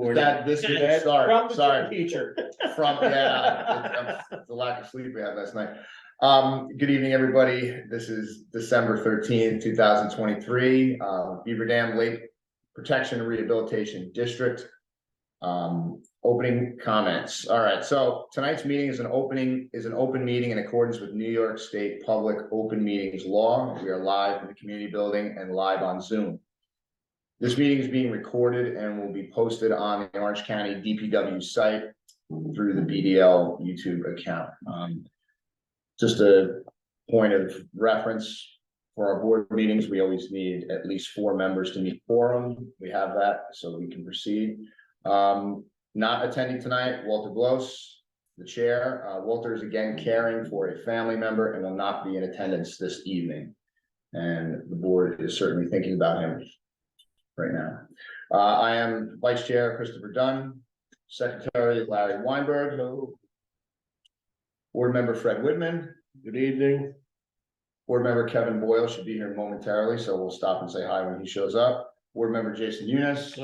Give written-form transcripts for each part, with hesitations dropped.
morning. That this didn't From start, the sorry. teacher. From, the lack of sleep we had last night. Good evening, everybody. This is December 13th, 2023. Beaver Dam Lake Protection and Rehabilitation District. Opening comments. All right, so tonight's meeting is an open meeting in accordance with New York State Public Open Meetings Law. We are live in the community building and live on Zoom. This meeting is being recorded and will be posted on the Orange County DPW site through the BDL YouTube account. Just a point of reference for our board meetings, we always need at least 4 members to meet quorum. We have that, so we can proceed. Not attending tonight, Walter Bloss, the chair. Walter is again caring for a family member and will not be in attendance this evening. And the board is certainly thinking about him right now. I am Vice Chair Christopher Dunn, Secretary Larry Weinberg, Board Member Fred Whitman. Good evening. Board Member Kevin Boyle should be here momentarily, so we'll stop and say hi when he shows up. Board Member Jason Eunice.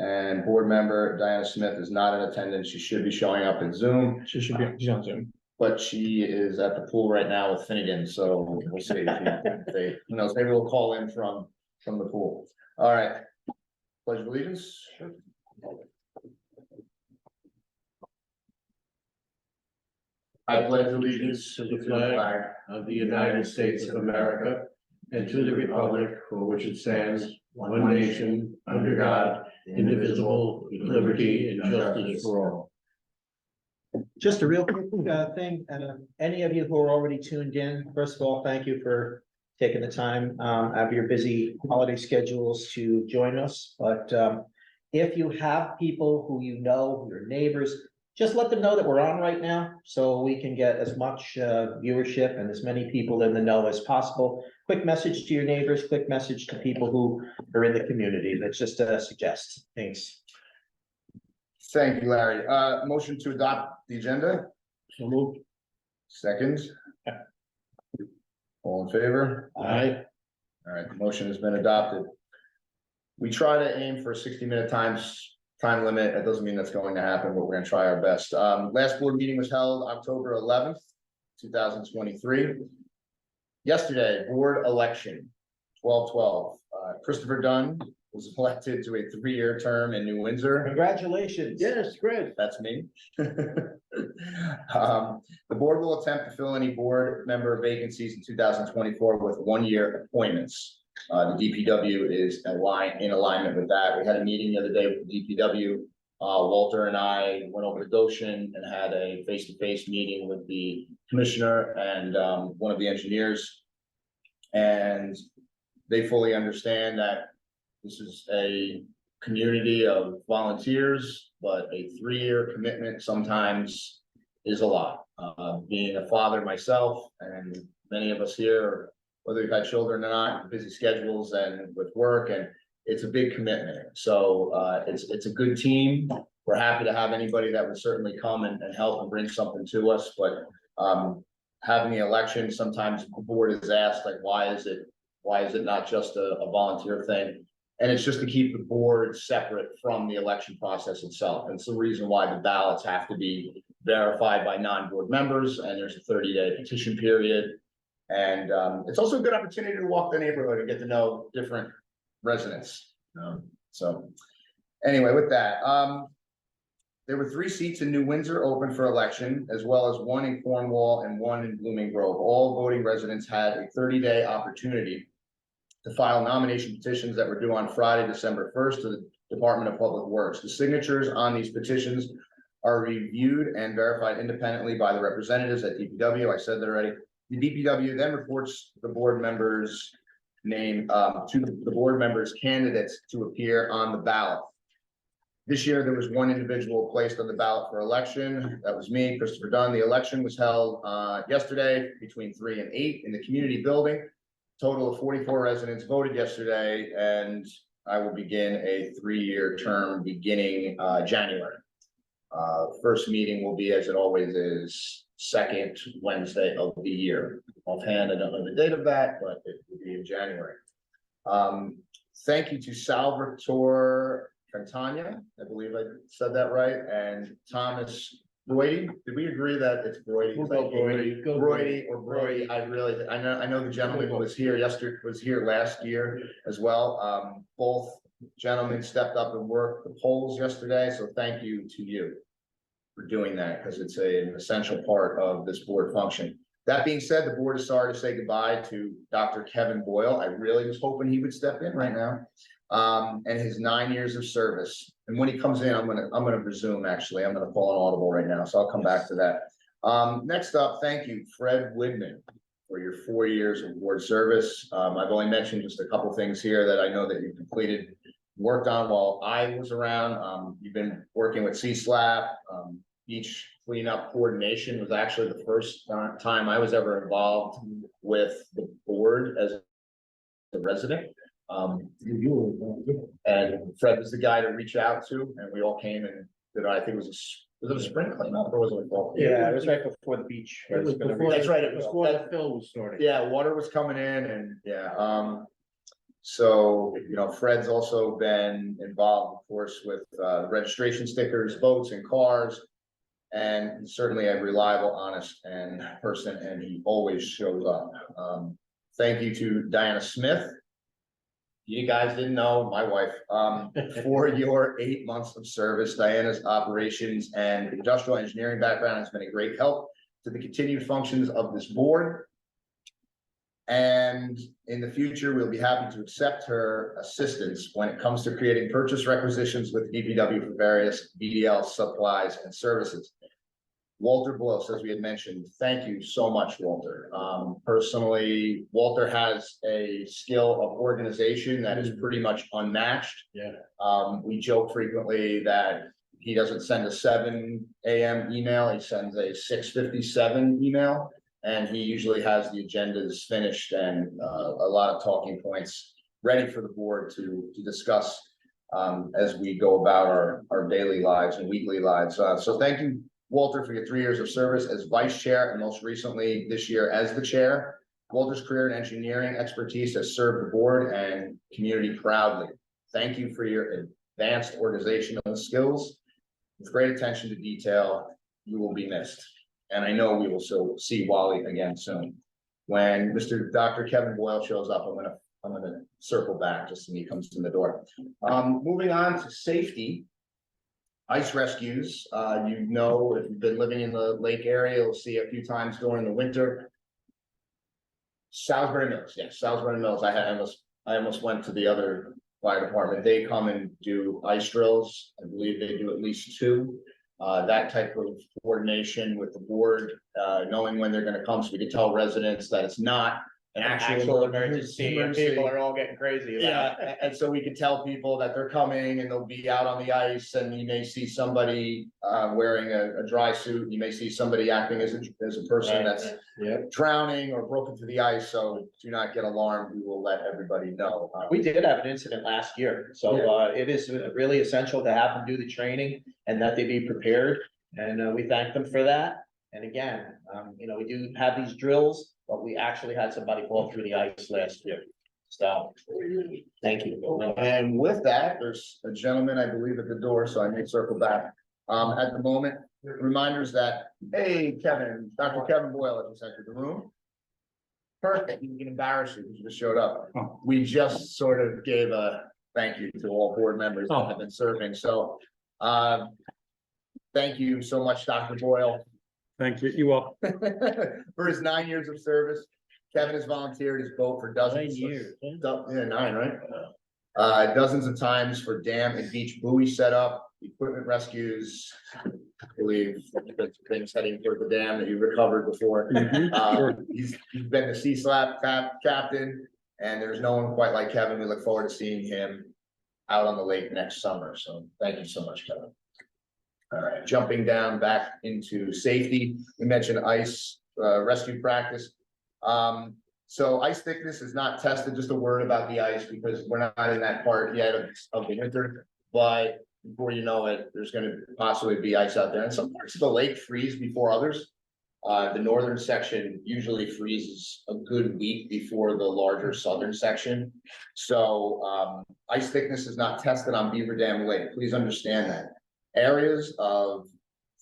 And Board Member Diana Smith is not in attendance. She should be showing up in Zoom. She's on Zoom. But she is at the pool right now with Finnegan, so we'll see if who knows, maybe we'll call in from the pool. All right. Pledge of allegiance. I pledge allegiance to the flag of the United States of America and to the republic for which it stands, one nation, under God, indivisible, with liberty and justice for all. Just a real quick thing, any of you who are already tuned in, first of all, thank you for taking the time out of your busy holiday schedules to join us. But if you have people who you know, your neighbors, just let them know that we're on right now so we can get as much viewership and as many people in the know as possible. Quick message to your neighbors, quick message to people who are in the community. That's just a suggest. Thanks. Thank you, Larry. Motion to adopt the agenda. So moved. Second. All in favor? Aye. All right, the motion has been adopted. We try to aim for a 60-minute time limit. That doesn't mean that's going to happen, but we're going to try our best. Last board meeting was held October 11th, 2023. Yesterday, board election, 12/12. Christopher Dunn was elected to a 3-year term in New Windsor. Congratulations. Yes, great. That's me. The board will attempt to fill any board member vacancies in 2024 with 1-year appointments. The DPW is in alignment with that. We had a meeting the other day with the DPW. Walter and I went over to Goshen and had a face-to-face meeting with the commissioner and one of the engineers. And they fully understand that this is a community of volunteers, but a 3-year commitment sometimes is a lot. Being a father myself, and many of us here, whether you've had children or not, busy schedules and with work, and it's a big commitment. So it's a good team. We're happy to have anybody that would certainly come and help and bring something to us. But having the election, sometimes the board is asked, like, why is it not just a volunteer thing? And it's just to keep the board separate from the election process itself. And it's the reason why the ballots have to be verified by non-board members, and there's a 30-day petition period. And it's also a good opportunity to walk the neighborhood and get to know different residents. So anyway, with that, there were 3 seats in New Windsor open for election, as well as 1 in Cornwall and 1 in Blooming Grove. All voting residents had a 30-day opportunity to file nomination petitions that were due on Friday, December 1st to the Department of Public Works. The signatures on these petitions are reviewed and verified independently by the representatives at DPW. I said that already. The DPW then reports the board members' name to the board members' candidates to appear on the ballot. This year, there was 1 individual placed on the ballot for election. That was me, Christopher Dunn. The election was held yesterday between 3 and 8 in the community building. Total of 44 residents voted yesterday, and I will begin a 3-year term beginning January. First meeting will be, as it always is, second Wednesday of the year. Offhand, I don't know the date of that, but it will be in January. Thank you to Salvatore Trentania, I believe I said that right, and Thomas Brody. Did we agree that it's Brody? We'll go Brody. Go Brody or Brody. I know the gentleman was here last year as well. Both gentlemen stepped up and worked the polls yesterday, so thank you to you for doing that, because it's an essential part of this board function. That being said, the board is sorry to say goodbye to Dr. Kevin Boyle. I really was hoping he would step in right now. And his 9 years of service. And when he comes in, I'm gonna resume, actually. I'm gonna call an audible right now, so I'll come back to that. Next up, thank you, Fred Widman, for your 4 years of board service. I've only mentioned just a couple things here that I know that you completed, worked on while I was around. You've been working with CSLAP. Beach cleanup coordination was actually the first time I was ever involved with the board as a resident. And Fred was the guy to reach out to, and we all came and did, I think was it a spring cleanup or was it a fall? Yeah, it was right before the beach. It was before, That's right, it was before the fill was starting. Yeah, water was coming in and so, Fred's also been involved, of course, with registration stickers, boats and cars. And certainly a reliable, honest person, and he always shows up. Thank you to Diana Smith. You guys didn't know, my wife, for your 8 months of service. Diana's operations and industrial engineering background has been a great help to the continued functions of this board. And in the future, we'll be happy to accept her assistance when it comes to creating purchase requisitions with DPW for various BDL supplies and services. Walter Bloss, as we had mentioned, thank you so much, Walter. Personally, Walter has a skill of organization that is pretty much unmatched. Yeah. We joke frequently that he doesn't send a 7 a.m. email, he sends a 6:57 email. And he usually has the agendas finished and a lot of talking points ready for the board to discuss as we go about our daily lives and weekly lives. So thank you, Walter, for your 3 years of service as vice chair and most recently this year as the chair. Walter's career in engineering expertise has served the board and community proudly. Thank you for your advanced organizational skills. With great attention to detail, you will be missed. And I know we will still see Wally again soon. When Dr. Kevin Boyle shows up, I'm gonna circle back just when he comes in the door. Moving on to safety. Ice rescues, if you've been living in the lake area, you'll see a few times during the winter. Salisbury Mills, yes, Salisbury Mills. I almost went to the other fire department. They come and do ice drills. I believe they do at least 2. That type of coordination with the board, knowing when they're gonna come, so we can tell residents that it's not an actual emergency. People are all getting crazy. Yeah, and so we can tell people that they're coming and they'll be out on the ice, and you may see somebody wearing a dry suit. You may see somebody acting as a person that's drowning or broken through the ice. So do not get alarmed. We will let everybody know. We did have an incident last year, so it is really essential to have them do the training and that they be prepared. And we thank them for that. And again, we do have these drills, but we actually had somebody fall through the ice last year. So, thank you. And with that, there's a gentleman, I believe, at the door, so I may circle back. At the moment, reminders that, hey, Kevin, Dr. Kevin Boyle has just entered the room. Perfect, you can embarrass you, you just showed up. We just sort of gave a thank you to all board members that have been serving, so. Thank you so much, Dr. Boyle. Thank you, you all. For his 9 years of service. Kevin has volunteered his boat for dozens. 9 years. Yeah, 9, right? Dozens of times for dam and beach buoy setup, equipment rescues. I believe things heading toward the dam that you recovered before. He's been the CSLAP captain, and there's no one quite like Kevin. We look forward to seeing him out on the lake next summer. So thank you so much, Kevin. All right, jumping down back into safety, we mentioned ice rescue practice. So ice thickness is not tested, just a word about the ice, because we're not in that part yet of the winter. But before you know it, there's gonna possibly be ice out there, and some parts of the lake freeze before others. The northern section usually freezes a good week before the larger southern section. So ice thickness is not tested on Beaver Dam Lake. Please understand that. Areas of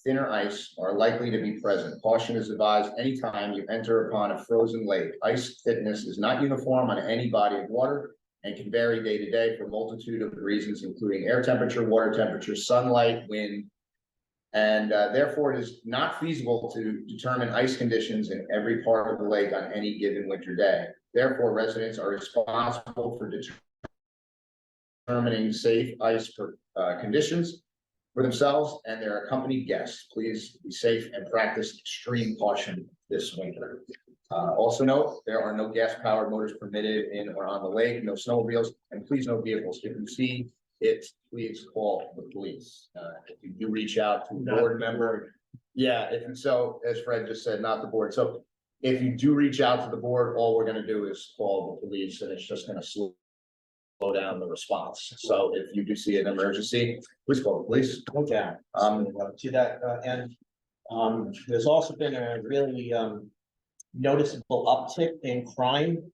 thinner ice are likely to be present. Caution is advised anytime you enter upon a frozen lake. Ice thickness is not uniform on any body of water and can vary day to day for a multitude of reasons, including air temperature, water temperature, sunlight, wind, and therefore it is not feasible to determine ice conditions in every part of the lake on any given winter day. Therefore, residents are responsible for determining safe ice conditions for themselves and their accompanied guests. Please be safe and practice extreme caution this winter. Also note, there are no gas-powered motors permitted in or on the lake, no snowmobiles, and please no vehicles. If you see it, please call the police. If you do reach out to a board member, yeah, if so, as Fred just said, not the board. So if you do reach out to the board, all we're gonna do is call the police, and it's just gonna slow down the response. So if you do see an emergency, please call the police. No doubt. To that end, there's also been a really noticeable uptick in crime,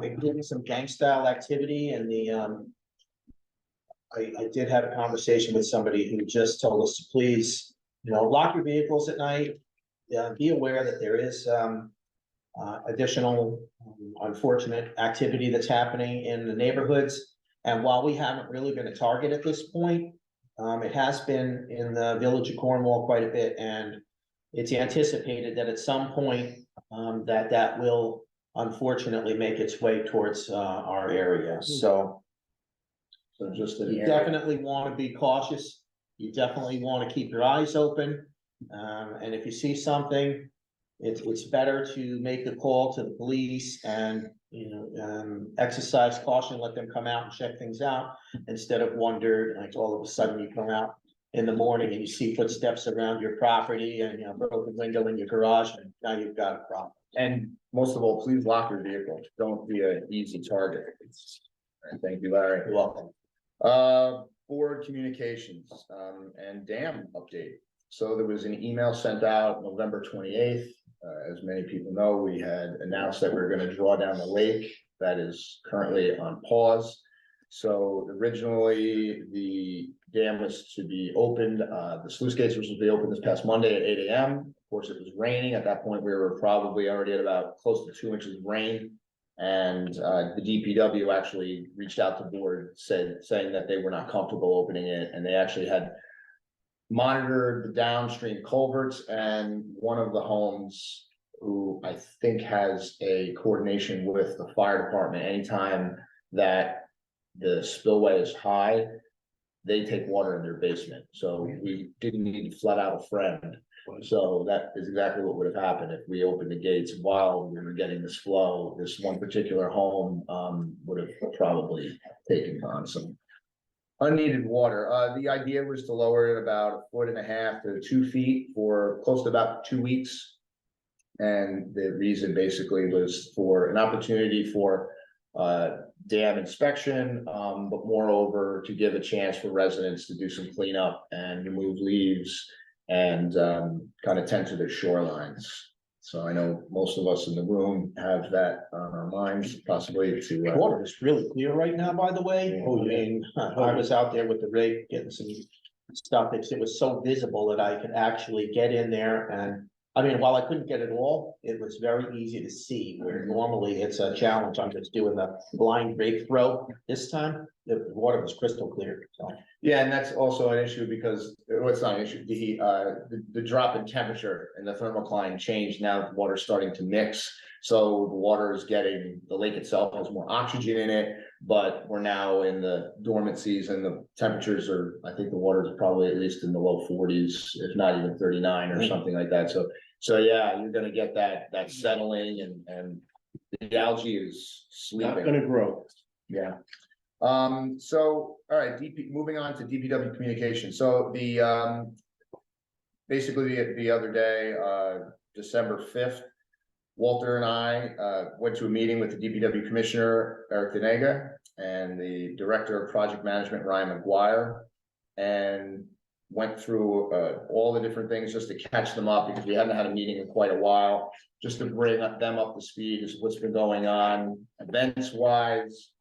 including some gang style activity, and I did have a conversation with somebody who just told us to please, lock your vehicles at night. Be aware that there is additional unfortunate activity that's happening in the neighborhoods. And while we haven't really been a target at this point, it has been in the village of Cornwall quite a bit, and it's anticipated that at some point that will unfortunately make its way towards our area. So just you definitely want to be cautious. You definitely want to keep your eyes open. And if you see something, it's better to make a call to the police and, exercise caution, let them come out and check things out instead of wonder, like all of a sudden you come out in the morning and you see footsteps around your property and, broken window in your garage, and now you've got a problem. And most of all, please lock your vehicle. Don't be an easy target. And thank you, Larry. You're welcome. Board communications, and dam update. So there was an email sent out November 28th. As many people know, we had announced that we were going to draw down the lake. That is currently on pause. So originally the dam was to be opened, the sluice gates were supposed to be open this past Monday at 8 a.m. Of course, it was raining. At that point, we were probably already at about close to 2 inches of rain. And the DPW actually reached out to the board, saying that they were not comfortable opening it, and they actually had monitored the downstream culverts, and one of the homes, who I think has a coordination with the fire department, anytime that the spillway is high, they take water in their basement. So we didn't need to flood out a friend. So that is exactly what would have happened if we opened the gates while we were getting this flow. This one particular home would have probably taken on some unneeded water. The idea was to lower it about 1.5 to 2 feet for close to about 2 weeks. And the reason basically was for an opportunity for dam inspection, but moreover to give a chance for residents to do some cleanup and remove leaves and kind of tend to their shorelines. So I know most of us in the room have that on our minds, possibly to. Water is really clear right now, by the way. Oh, I mean, I was out there with the rake getting some stuff. It was so visible that I could actually get in there, and I mean, while I couldn't get it all, it was very easy to see, where normally it's a challenge. I'm just doing the blind rake throw. This time, the water was crystal clear, so. Yeah, and that's also an issue because, well, it's not an issue, the drop in temperature and the thermocline changed. Now the water's starting to mix. So the water is getting, the lake itself has more oxygen in it, but we're now in the dormant season. The temperatures are, I think the water is probably at least in the low 40s, if not even 39 or something like that. So yeah, you're gonna get that settling, and the algae is sleeping. Not gonna grow. Yeah. So, all right, moving on to DPW communication. So the, basically the other day, December 5th, Walter and I, went to a meeting with the DPW Commissioner, Eric Denega, and the Director of Project Management, Ryan McGuire. And went through all the different things just to catch them up because we haven't had a meeting in quite a while, just to bring them up to speed as what's been going on, events wise,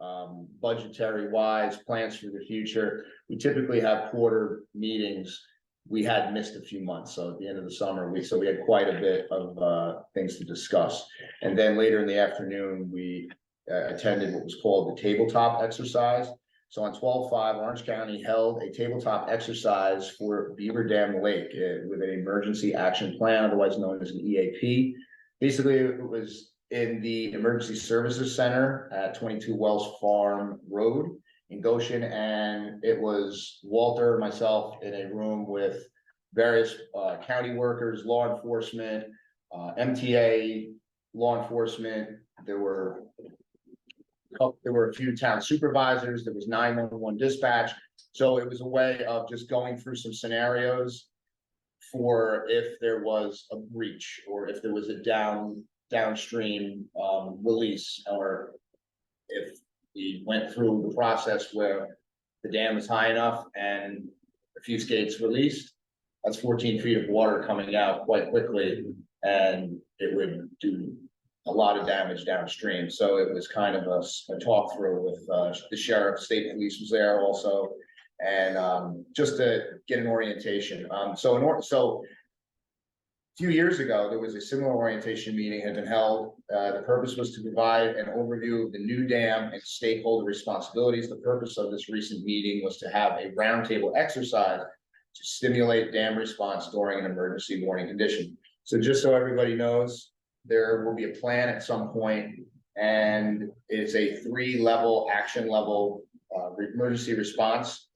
budgetary wise, plans for the future. We typically have quarter meetings. We had missed a few months, so at the end of the summer, we had quite a bit of things to discuss. And then later in the afternoon, we attended what was called the tabletop exercise. So on 12/5, Orange County held a tabletop exercise for Beaver Dam Lake with an emergency action plan, otherwise known as an EAP. Basically, it was in the Emergency Services Center at 22 Wells Farm Road in Goshen, and it was Walter, myself in a room with various county workers, law enforcement, MTA, law enforcement. There were a few town supervisors, there was 911 dispatch. So it was a way of just going through some scenarios for if there was a breach or if there was a downstream release, or if we went through the process where the dam is high enough and a few skates released, that's 14 feet of water coming out quite quickly, and it would do a lot of damage downstream. So it was kind of a talk through with the sheriff, state police was there also, and just to get an orientation. So a few years ago, there was a similar orientation meeting had been held. The purpose was to provide an overview of the new dam and stakeholder responsibilities. The purpose of this recent meeting was to have a roundtable exercise to stimulate dam response during an emergency warning condition. So just so everybody knows, there will be a plan at some point, and it's a 3-level action level emergency response.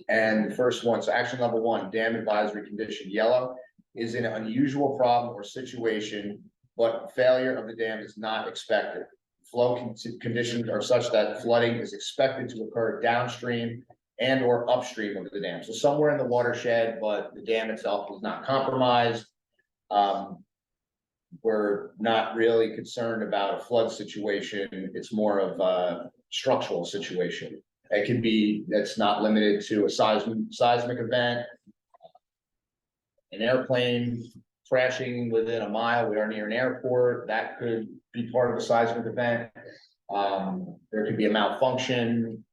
And the first one, so action level 1, dam advisory condition yellow, is an unusual problem or situation, but failure of the dam is not expected. Flow conditions are such that flooding is expected to occur downstream and or upstream of the dam. So somewhere in the watershed, but the dam itself is not compromised. We're not really concerned about a flood situation. It's more of a structural situation. It can be, that's not limited to a seismic event, an airplane crashing within a mile. We are near an airport. That could be part of a seismic event. There could be a malfunction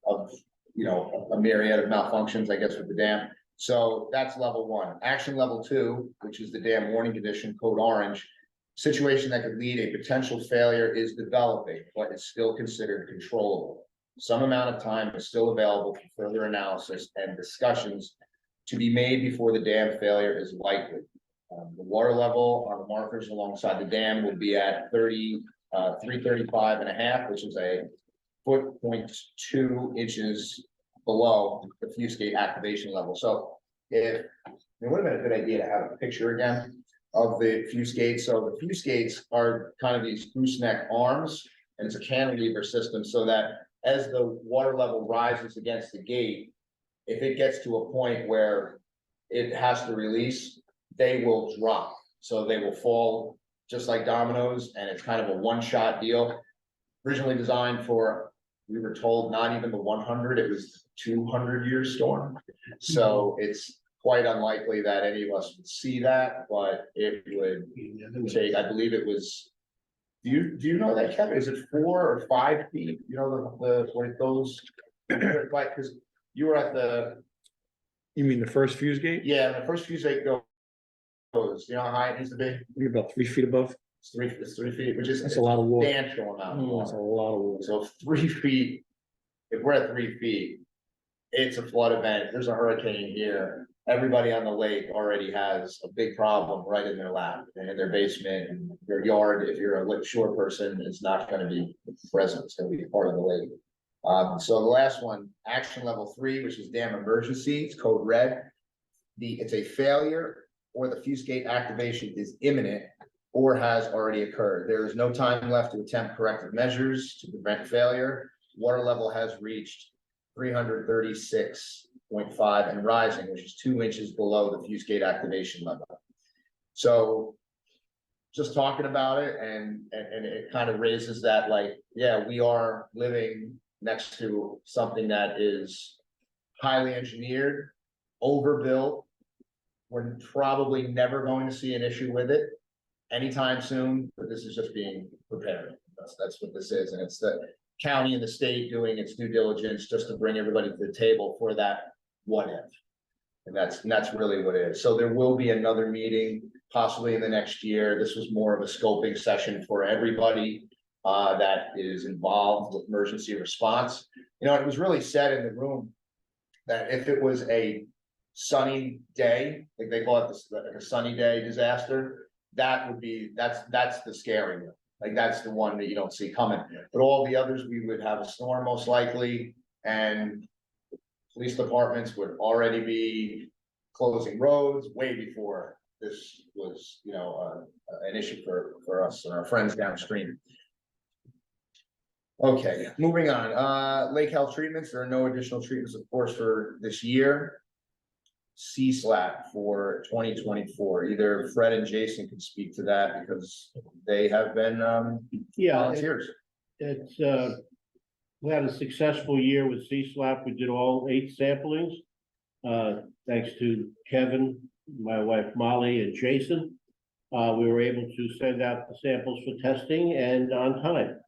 of a myriad of malfunctions, I guess, with the dam. So that's level 1. Action level 2, which is the dam warning condition, code orange, situation that could lead a potential failure is developing, but it's still considered controllable. Some amount of time is still available for further analysis and discussions to be made before the dam failure is likely. The water level on the markers alongside the dam will be at 335.5, which is a 0.2 inches below the fuse gate activation level. So it would have been a good idea to have a picture again of the fuse gates. So the fuse gates are kind of these gooseneck arms, and it's a cantilever system so that as the water level rises against the gate, if it gets to a point where it has to release, they will drop. So they will fall just like dominoes, and it's kind of a one-shot deal. Originally designed for, we were told, not even the 100, it was 200-year storm. So it's quite unlikely that any of us would see that, but it would take, I believe it was, do you know that, Kevin? Is it 4 or 5 feet? You know, the where it goes, like, because you were at the. You mean the first fuse gate? Yeah, the first fuse gate goes, you know how high it needs to be? You're about 3 feet above. It's 3 feet, which is. That's a lot of water. Substantial amount of That's a water. lot of water. So 3 feet, if we're at 3 feet, it's a flood event. There's a hurricane here. Everybody on the lake already has a big problem right in their lap and in their basement and their yard. If you're a shore person, it's not going to be present. It's going to be part of the lake. So the last one, action level 3, which is dam emergency, it's code red. It's a failure or the fuse gate activation is imminent or has already occurred. There is no time left to attempt corrective measures to prevent failure. Water level has reached 336.5 and rising, which is 2 inches below the fuse gate activation level. So just talking about it and it kind of raises that, like, yeah, we are living next to something that is highly engineered, overbuilt. We're probably never going to see an issue with it anytime soon, but this is just being prepared. That's what this is, and it's the county and the state doing its due diligence just to bring everybody to the table for that what if. And that's really what it is. So there will be another meeting possibly in the next year. This was more of a scoping session for everybody that is involved with emergency response. You know, it was really said in the room that if it was a sunny day, like they call it this, like a sunny day disaster, that would be, that's the scary one. Like that's the one that you don't see coming. But all the others, we would have a storm most likely, and police departments would already be closing roads way before this was, you know, an issue for us and our friends downstream. Okay, moving on, lake health treatments, there are no additional treatments, of course, for this year. C-SLAP for 2024, either Fred and Jason can speak to that because they have been Yeah, volunteers. it's, we had a successful year with C-SLAP. We did all 8 samplings. Thanks to Kevin, my wife Molly, and Jason. We were able to send out the samples for testing and on time.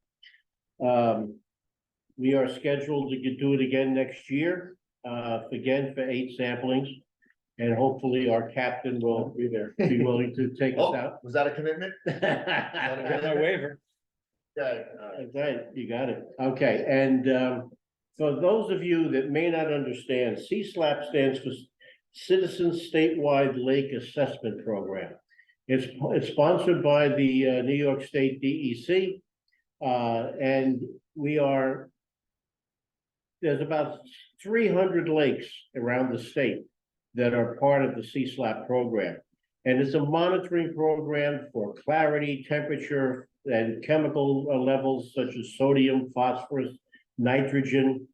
We are scheduled to do it again next year, again for 8 samplings. And hopefully our captain will be willing to take us out. Was that a commitment? Got my waiver. Okay, Okay, you got it. Okay, and for those of you that may not understand, CSLAP stands for Citizens Statewide Lake Assessment Program. It's sponsored by the New York State DEC, and there's about 300 lakes around the state that are part of the CSLAP program. And it's a monitoring program for clarity, temperature, and chemical levels such as sodium, phosphorus, nitrogen,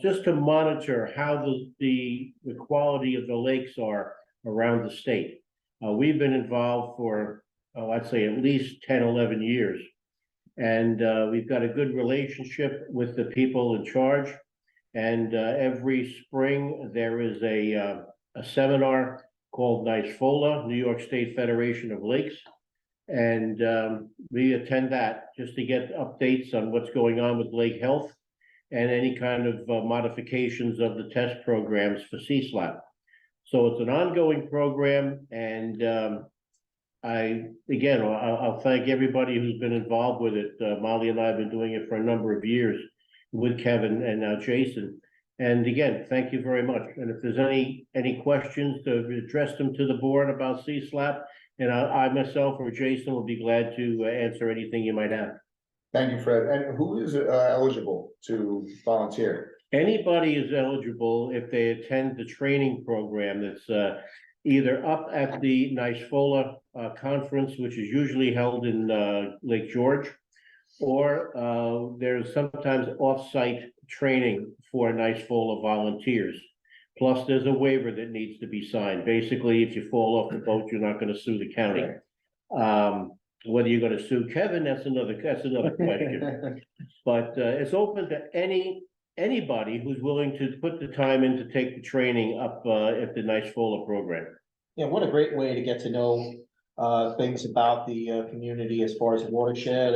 just to monitor how the quality of the lakes are around the state. We've been involved for, I'd say at least 10, 11 years. And we've got a good relationship with the people in charge. And every spring there is a seminar called NYSFOLA, New York State Federation of Lakes. And we attend that just to get updates on what's going on with lake health and any kind of modifications of the test programs for CSLAP. So it's an ongoing program, and I'll thank everybody who's been involved with it. Molly and I have been doing it for a number of years with Kevin and now Jason. And again, thank you very much. And if there's any questions, to address them to the board about CSLAP, and I myself or Jason will be glad to answer anything you might have. thank you, Fred. And who is eligible to volunteer? Anybody is eligible if they attend the training program that's either up at the NYSFOLA conference, which is usually held in Lake George, or there's sometimes off-site training for NYSFOLA volunteers. Plus, there's a waiver that needs to be signed. Basically, if you fall off the boat, you're not going to sue the county. Whether you're going to sue Kevin, that's another question. But it's open to anybody who's willing to put the time in to take the training up at the NYSFOLA program. Yeah, what a great way to get to know things about the community as far as watershed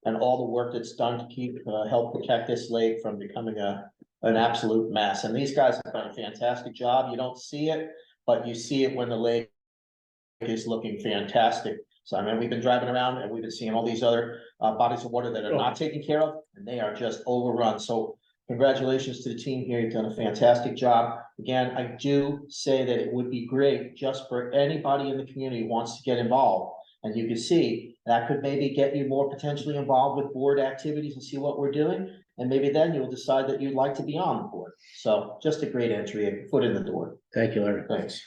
and all the work that's done to keep help protect this lake from becoming an absolute mess. And these guys have done a fantastic job. You don't see it, but you see it when the lake is looking fantastic. So I mean, we've been driving around and we've been seeing all these other bodies of water that are not taken care of, and they are just overrun. So congratulations to the team here. You've done a fantastic job. Again, I do say that it would be great just for anybody in the community who wants to get involved. And you can see that could maybe get you more potentially involved with board activities and see what we're doing. And maybe then you'll decide that you'd like to be on the board. So just a great entry, a foot in the door. Thank you, Larry. Thanks.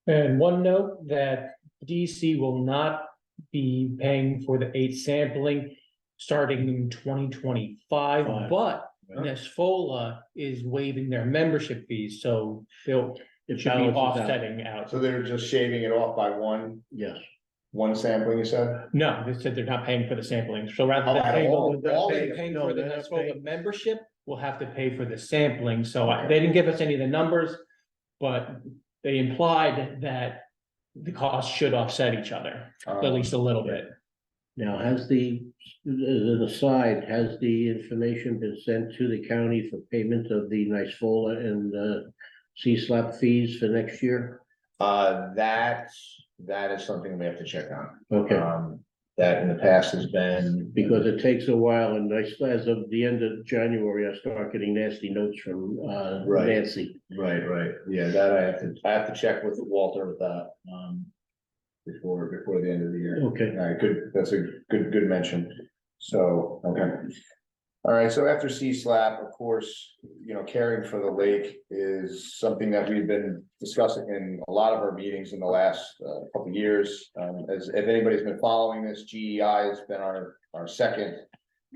And one note that DC will not be paying for the 8 sampling starting in 2025, but NYSFOLA is waiving their membership fees, so it should be offsetting out. So they're just shaving it off by one Yes. sampling, you said? No, they said they're not paying for the sampling, so rather Oh, than at paying, all? they're All paying in- paying no, for the they're not NYSFOLA paying. membership, will have to pay for the sampling, so they didn't give us any of the numbers. But they implied that the cost should offset each other, at least a little bit. Now, has the, as an aside, has the information been sent to the county for payment of the NYSFOLA and C-SLAP fees for next year? That is something we have to check on. Okay, That in the past has been. because it takes a while, and as of the end of January, I start getting nasty notes from Right. Nancy. Right, yeah, that I have to check with Walter with that, before the end of the year. Okay. All right, good, that's a good mention. So, okay. All right, so after C-SLAP, of course, caring for the lake is something that we've been discussing in a lot of our meetings in the last couple of years. As if anybody's been following this, GEI has been our second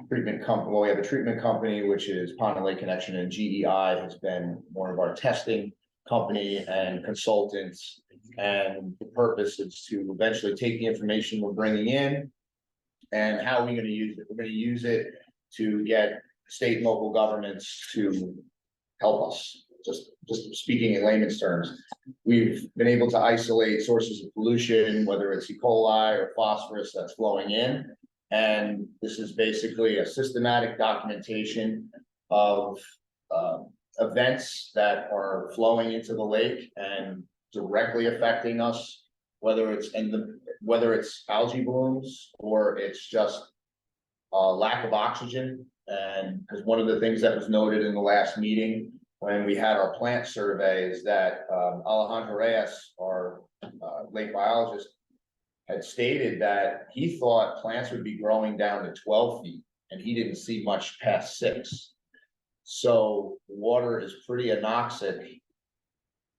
treatment company. Well, we have a treatment company, which is Pond and Lake Connection, and GEI has been one of our testing company and consultants. And the purpose is to eventually take the information we're bringing in, and how are we going to use it? We're going to use it to get state and local governments to help us. Just speaking in layman's terms, we've been able to isolate sources of pollution, whether it's E. coli or phosphorus that's flowing in. And this is basically a systematic documentation of events that are flowing into the lake and directly affecting us, whether it's algae blooms or it's just lack of oxygen. And because one of the things that was noted in the last meeting when we had our plant survey is that Alejandro Reyes, our lake biologist, had stated that he thought plants would be growing down to 12 feet, and he didn't see much past 6. So the water is pretty anoxic,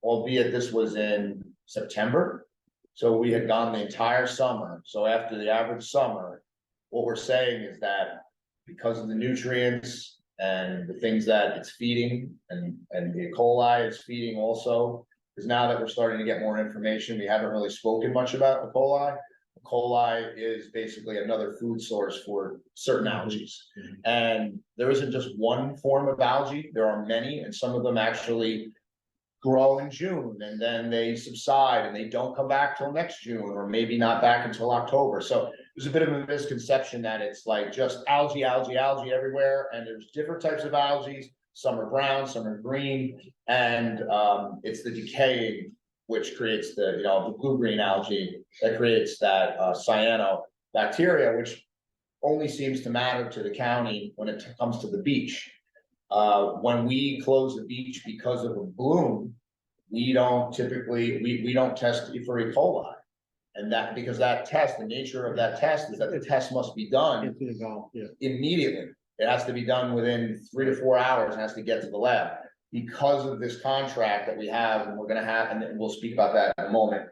albeit this was in September. So we had gone the entire summer. So after the average summer, what we're saying is that because of the nutrients and the things that it's feeding, and the E. coli is feeding also, because now that we're starting to get more information, we haven't really spoken much about E. coli. E. coli is basically another food source for certain algae. And there isn't just one form of algae, there are many, and some of them actually grow in June and then they subside and they don't come back till next June, or maybe not back until October. So there's a bit of a misconception that it's like just algae everywhere, and there's different types of algae. Some are brown, some are green, and it's the decaying which creates the blue-green algae that creates that cyanobacteria, which only seems to matter to the county when it comes to the beach. When we close the beach because of a bloom, we don't typically, we don't test for E. coli. And that, because that test, the nature of that test is that the test must be done immediately. It has to be done within 3 to 4 hours, and has to get to the lab. Because of this contract that we have, and we're gonna have, and we'll speak about that in a moment,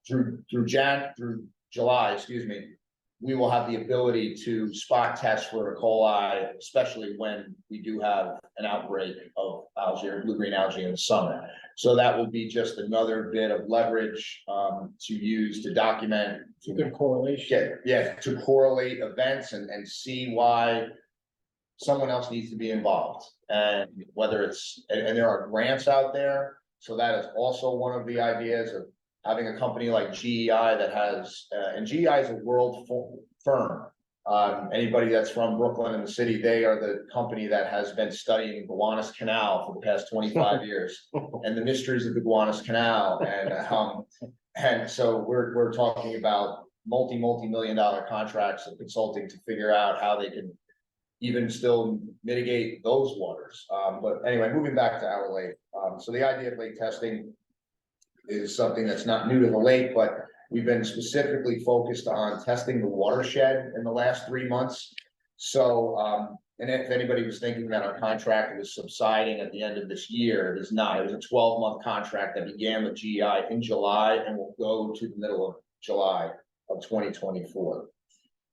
through July, we will have the ability to spot test for E. coli, especially when we do have an outbreak of algae or blue-green algae in the summer. So that will be just another bit of leverage to use to document. Good correlation. To correlate events and see why someone else needs to be involved. And whether it's, and there are grants out there. So that is also one of the ideas of having a company like GEI that has, and GEI is a world firm. Anybody that's from Brooklyn and the city, they are the company that has been studying the Gowanus Canal for the past 25 years and the mysteries of the Gowanus Canal. And so we're talking about multi-million-dollar contracts of consulting to figure out how they can even still mitigate those waters. But anyway, moving back to our lake. So the idea of lake testing is something that's not new to the lake, but we've been specifically focused on testing the watershed in the last 3 months. So, and if anybody was thinking that our contract was subsiding at the end of this year, it is not. It was a 12-month contract that began with GEI in July and will go to the middle of July of 2024.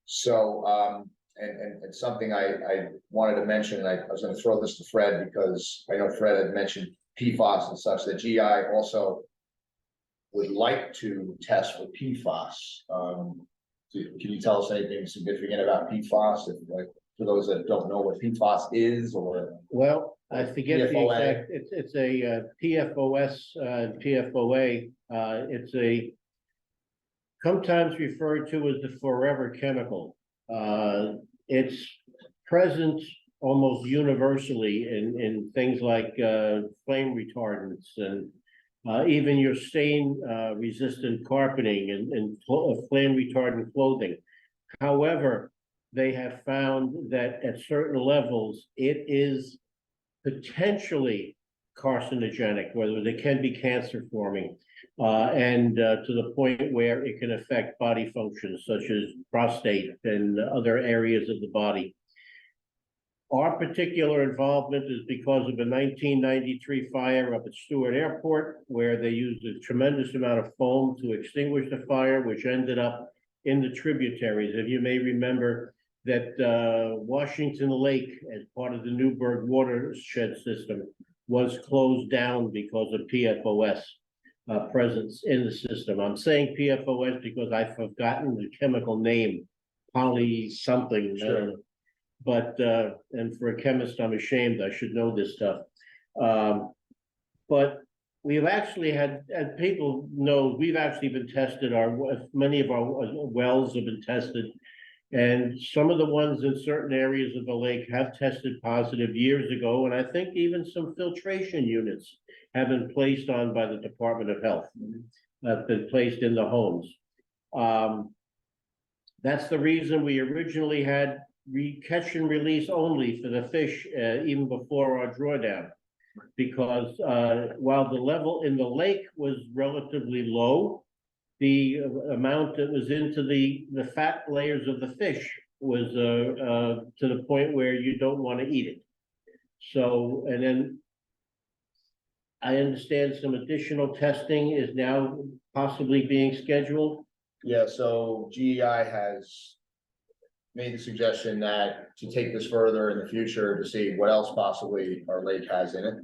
So, and something I wanted to mention, and I was going to throw this to Fred because I know Fred had mentioned PFAS and such, that GEI also would like to test for PFAS. Can you tell us anything significant about PFAS? for those that don't know what PFAS is or. Well, I forget the PFOA. exact, it's a PFOS, PFOA, it's a sometimes referred to as the forever chemical. It's present almost universally in things like flame retardants and even your stain resistant carpeting and flame retardant clothing. However, they have found that at certain levels, it is potentially carcinogenic, whether they can be cancer forming, and to the point where it can affect body functions such as prostate and other areas of the body. Our particular involvement is because of a 1993 fire up at Stewart Airport, where they used a tremendous amount of foam to extinguish the fire, which ended up in the tributaries. If you may remember that Washington Lake, as part of the Newburgh watershed system, was closed down because of PFOS presence in the system. I'm saying PFOS because I've forgotten the chemical name, poly something. Sure. But and for a chemist, I'm ashamed, I should know this stuff. But we've actually had, as people know, we've actually been tested, many of our wells have been tested. And some of the ones in certain areas of the lake have tested positive years ago, and I think even some filtration units have been placed on by the Department of Health, have been placed in the homes. That's the reason we originally had catch and release only for the fish, even before our drawdown. Because while the level in the lake was relatively low, the amount that was into the fat layers of the fish was to the point where you don't want to eat it. So, and then I understand some additional testing is now possibly being scheduled. Yeah, so GEI has made the suggestion that to take this further in the future to see what else possibly our lake has in it.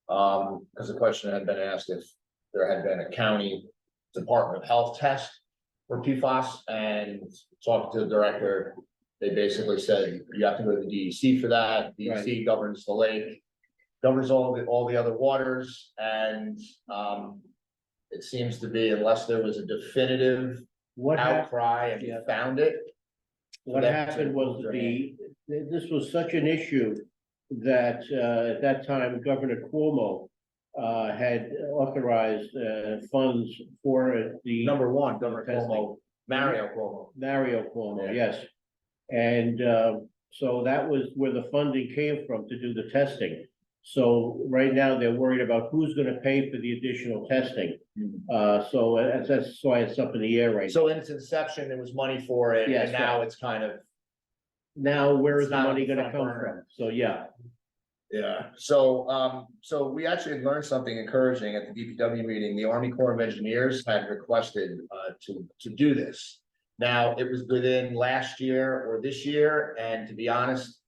Because the question had been asked if there had been a county Department of Health test for PFAS, and talking to the director, they basically said you have to go to the DEC for that. DEC governs the lake, governs all the other waters, and it seems to be, unless there was a definitive outcry and you found it. What happened was this was such an issue that at that time Governor Cuomo had authorized funds for the Number one, Governor testing. Cuomo, Mario Cuomo. Yeah. Yes. And so that was where the funding came from to do the testing. So right now they're worried about who's going to pay for the additional testing. So that's why it's up in the air right now. So in its inception, there was money for it, Yes, and now it's kind of. Now, where is It's the not money on the going to front come burner. from? So, yeah. Yeah, so we actually learned something encouraging at the DPW meeting. The Army Corps of Engineers had requested to do this. Now, it was within last year or this year, and to be honest,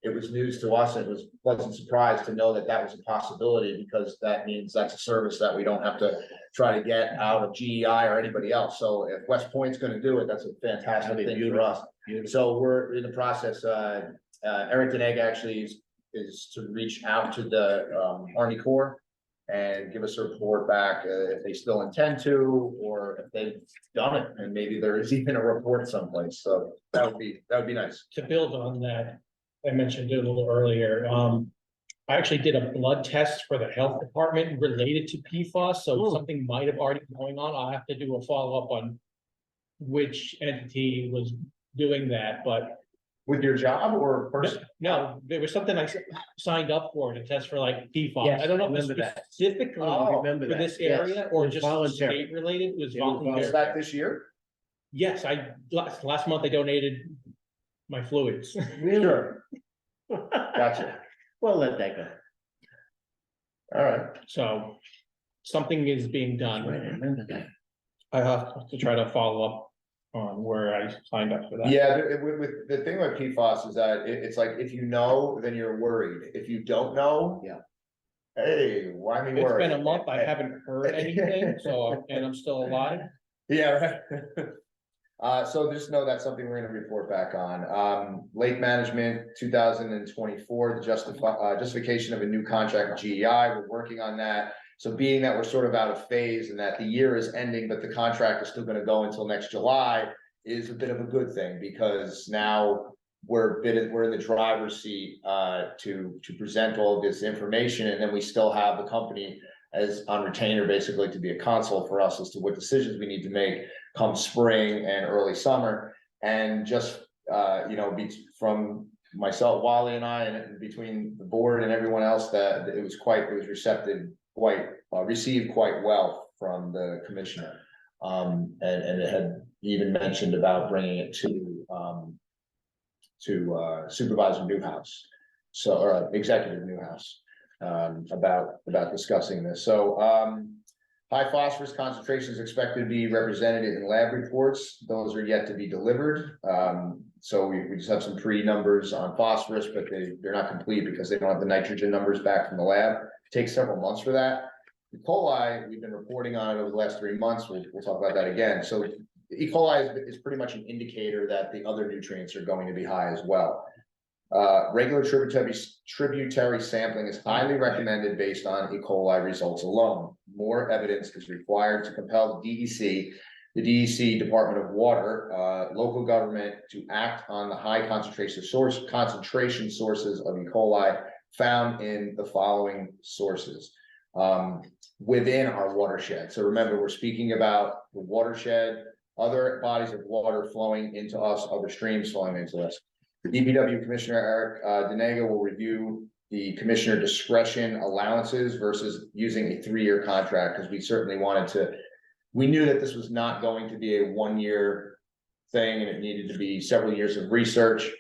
it was news to us. It was pleasant surprise to know that that was a possibility, because that means that's a service that we don't have to try to get out of GEI or anybody else. So if West Point's gonna do it, that's a fantastic That'd be thing for beautiful. us. So we're in the process, Eric Deneg actually is to reach out to the Army Corps and give us a report back if they still intend to, or if they've done it, and maybe there is even a report someplace. So that would be nice. To build on that, I mentioned it a little earlier, I actually did a blood test for the health department related to PFAS, so something might have already been going on. I'll have to do a follow-up on which entity was doing that, but With your job or person? no, there was something I signed up for to test for like PFAS. Yes, I don't know if it's remember that. specifically Oh, Remember for that. this Yes. area It or was just voluntary. state related. It was It was voluntary. Was that this year? Yes, last month I donated my fluids. Really? Sure. Gotcha. Well, let that go. All right. So something is being Right, I done. remember that. I have to try to follow up on where I signed up for that. Yeah, with the thing with PFAS is that it's like, if you know, then you're worried. If you don't know. Yeah. Hey, why me It's worried? been a month. I haven't heard anything, so, and I'm still alive. Yeah, right. So just know that's something we're gonna report back on. Lake management, 2024, the justification of a new contract with GEI, we're working on that. So being that we're sort of out of phase and that the year is ending, but the contract is still gonna go until next July, is a bit of a good thing, because now we're in the driver's seat, to present all of this information, and then we still have the company as on retainer, basically to be a console for us as to what decisions we need to make come spring and early summer. And just, from myself, Wally and I, and between the board and everyone else, that it was received quite well from the commissioner. And it had even mentioned about bringing it to Supervisor Newhouse, or Executive Newhouse, about discussing this. So, high phosphorus concentration is expected to be represented in lab reports. Those are yet to be delivered. So we just have some pre-numbers on phosphorus, but they're not complete because they don't have the nitrogen numbers back from the lab. It takes several months for that. E. coli, we've been reporting on it over the last 3 months. We'll talk about that again. So E. coli is pretty much an indicator that the other nutrients are going to be high as well. Regular tributary sampling is highly recommended based on E. coli results alone. More evidence is required to compel the DEC, Department of Water, local government, to act on the high concentration sources of E. coli found in the following sources within our watershed. So remember, we're speaking about the watershed, other bodies of water flowing into us, other streams flowing into us. The DPW Commissioner Eric Denega will review the commissioner discretion allowances versus using a 3-year contract, because we knew that this was not going to be a 1-year thing, and it needed to be several years of research.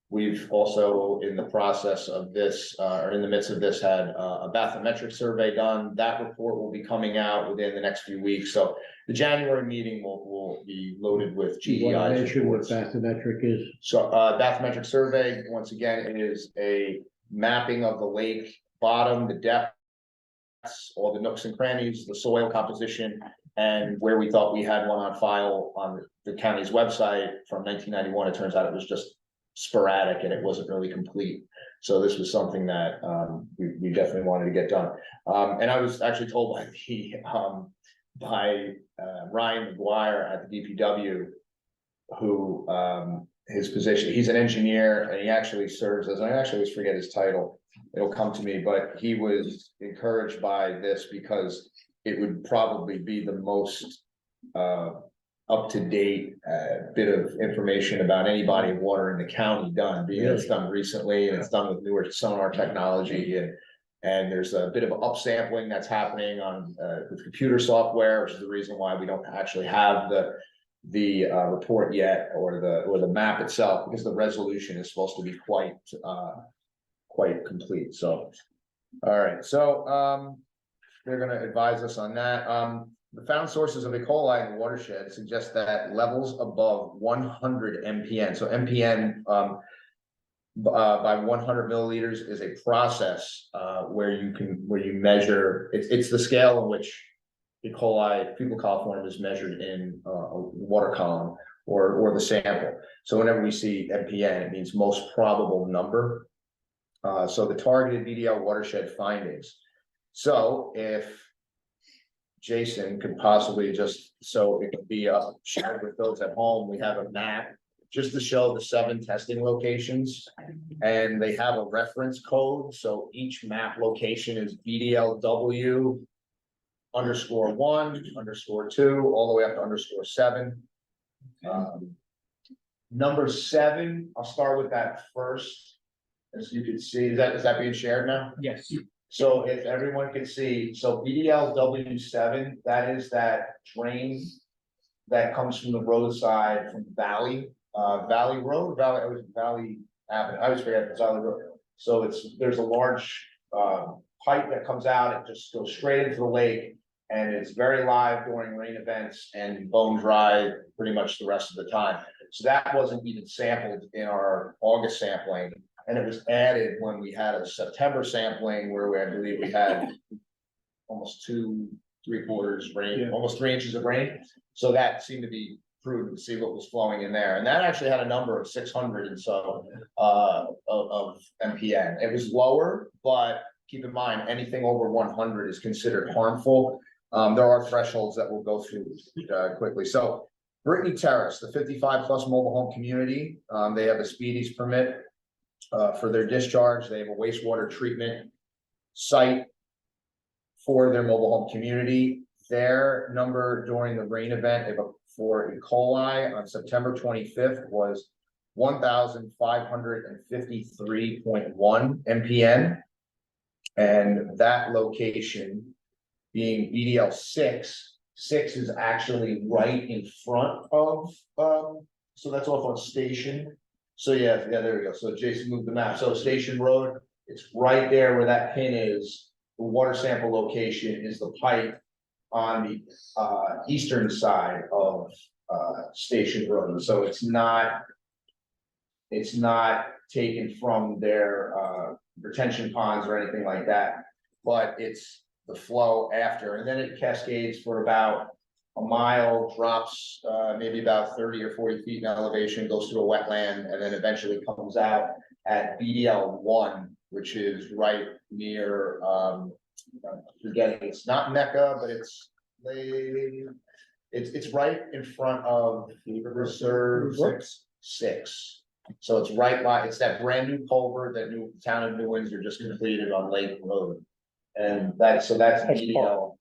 We've also, in the process of this, or in the midst of this, had a bathymetric survey done. That report will be coming out within the next few weeks. So the January meeting will be loaded with GEI's reports. What bathymetric is? So bathymetric survey, once again, is a mapping of the lake bottom, the depths, all the nooks and crannies, the soil composition, and where we thought we had one on file on the county's website from 1991. It turns out it was just sporadic and it wasn't really complete. So this was something that we definitely wanted to get done. And I was actually told by Ryan McGuire at the DPW, who his position, he's an engineer, and he actually serves as, I actually always forget his title, it'll come to me, but he was encouraged by this because it would probably be the most up-to-date bit of information about any body of water in the county done, being it's done recently, and it's done with newer sonar technology, and there's a bit of upsampling that's happening on with computer software, which is the reason why we don't actually have the report yet, or the map itself, because the resolution is supposed to be quite complete. So, all right, so they're going to advise us on that. The found sources of E. coli in the watershed suggest that levels above 100 MPN. So MPN by 100 milliliters is a process where you measure. It's the scale in which E. coli fecal coliform is measured in a water column or the sample. So whenever we see MPN, it means most probable number. So the targeted VDL watershed findings. So if Jason could possibly so it could be shared with those at home, we have a map just to show the 7 testing locations, and they have a reference code. So each map location is VDLW _1 _2 all the way up to _7. Number 7, I'll start with that first. As you can see, is that being shared now? Yes. So if everyone can see, so VDLW7, that is that drain that comes from the roadside from Valley Road, Valley Avenue. I always forget it's Valley Road. So there's a large pipe that comes out. It just goes straight into the lake, and it's very live during rain events and bone dry pretty much the rest of the time. So that wasn't even sampled in our August sampling. And it was added when we had a September sampling where I believe we had almost 2 3/4 rain, almost 3 inches of rain. So that seemed to be prudent to see what was flowing in there, and that actually had a number of 600 and so of MPN. It was lower, but keep in mind, anything over 100 is considered harmful. There are thresholds that we'll go through quickly. So Brittany Terrace, the 55+ mobile home community, they have a speedies permit for their discharge. They have a wastewater treatment site for their mobile home community. Their number during the rain event for E. coli on September 25th was 1,553.1 MPN. And that location being BDL 6 is actually right in front of, so that's off on Station. So yeah, there we go. So Jason moved the map. So Station Road, it's right there where that pin is. The water sample location is the pipe on the eastern side of Station Road. So it's not taken from their retention ponds or anything like that, but it's the flow after, and then it cascades for about a mile, drops maybe about 30 or 40 feet in elevation, goes through a wetland, and then eventually comes out at BDL 1, which is right near forgetting, it's not Mecca, but it's right in front of Reserve 6. So it's right by, it's that brand new culvert that new town of New Windsor just completed on Lake Road. And that's BDL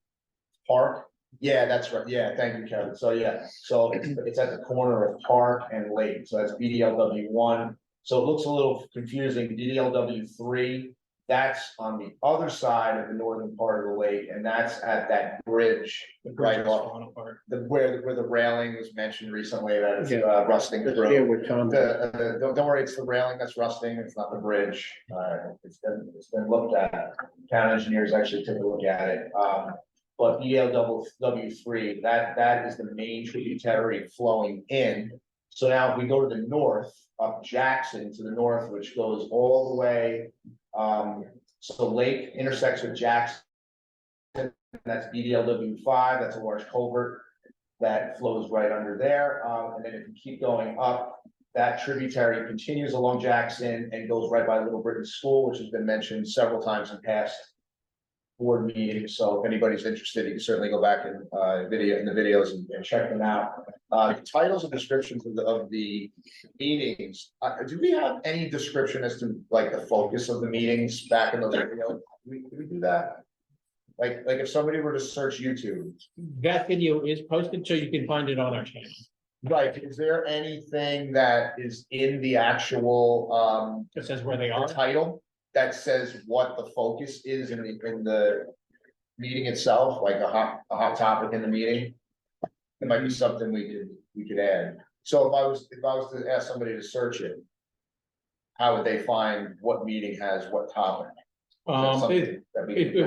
Park. Yeah, that's right. Yeah, thank you, Kevin. So yeah, so it's at the corner of Park and Lake. So that's BDLW 1. So it looks a little confusing. BDLW 3, that's on the other side of the northern part of the lake, and that's at that bridge right off where the railing was mentioned recently that it's rusting through. Yeah, with Tom. Don't worry, it's the railing that's rusting. It's not the bridge. It's been looked at. Town engineers actually took a look at it. But BDLW 3, that is the main tributary flowing in. So now if we go to the north, up Jackson to the north, which goes all the way. So Lake intersects with Jackson. That's BDLW 5. That's a large culvert that flows right under there. And then if you keep going up, that tributary continues along Jackson and goes right by Little Britain School, which has been mentioned several times in past board meetings. So if anybody's interested, you can certainly go back and the videos and check them out. Titles and descriptions of the meetings. Do we have any description as to like the focus of the meetings back in the video? Do we do that? Like if somebody were to search YouTube. That video is posted, so you can find it on our channel. Right, is there anything that is in the actual It says where they are. title that says what the focus is in the meeting itself, like a hot topic in the meeting? It might be something we could add. So if I was to ask somebody to search it, how would they find what meeting has what topic? It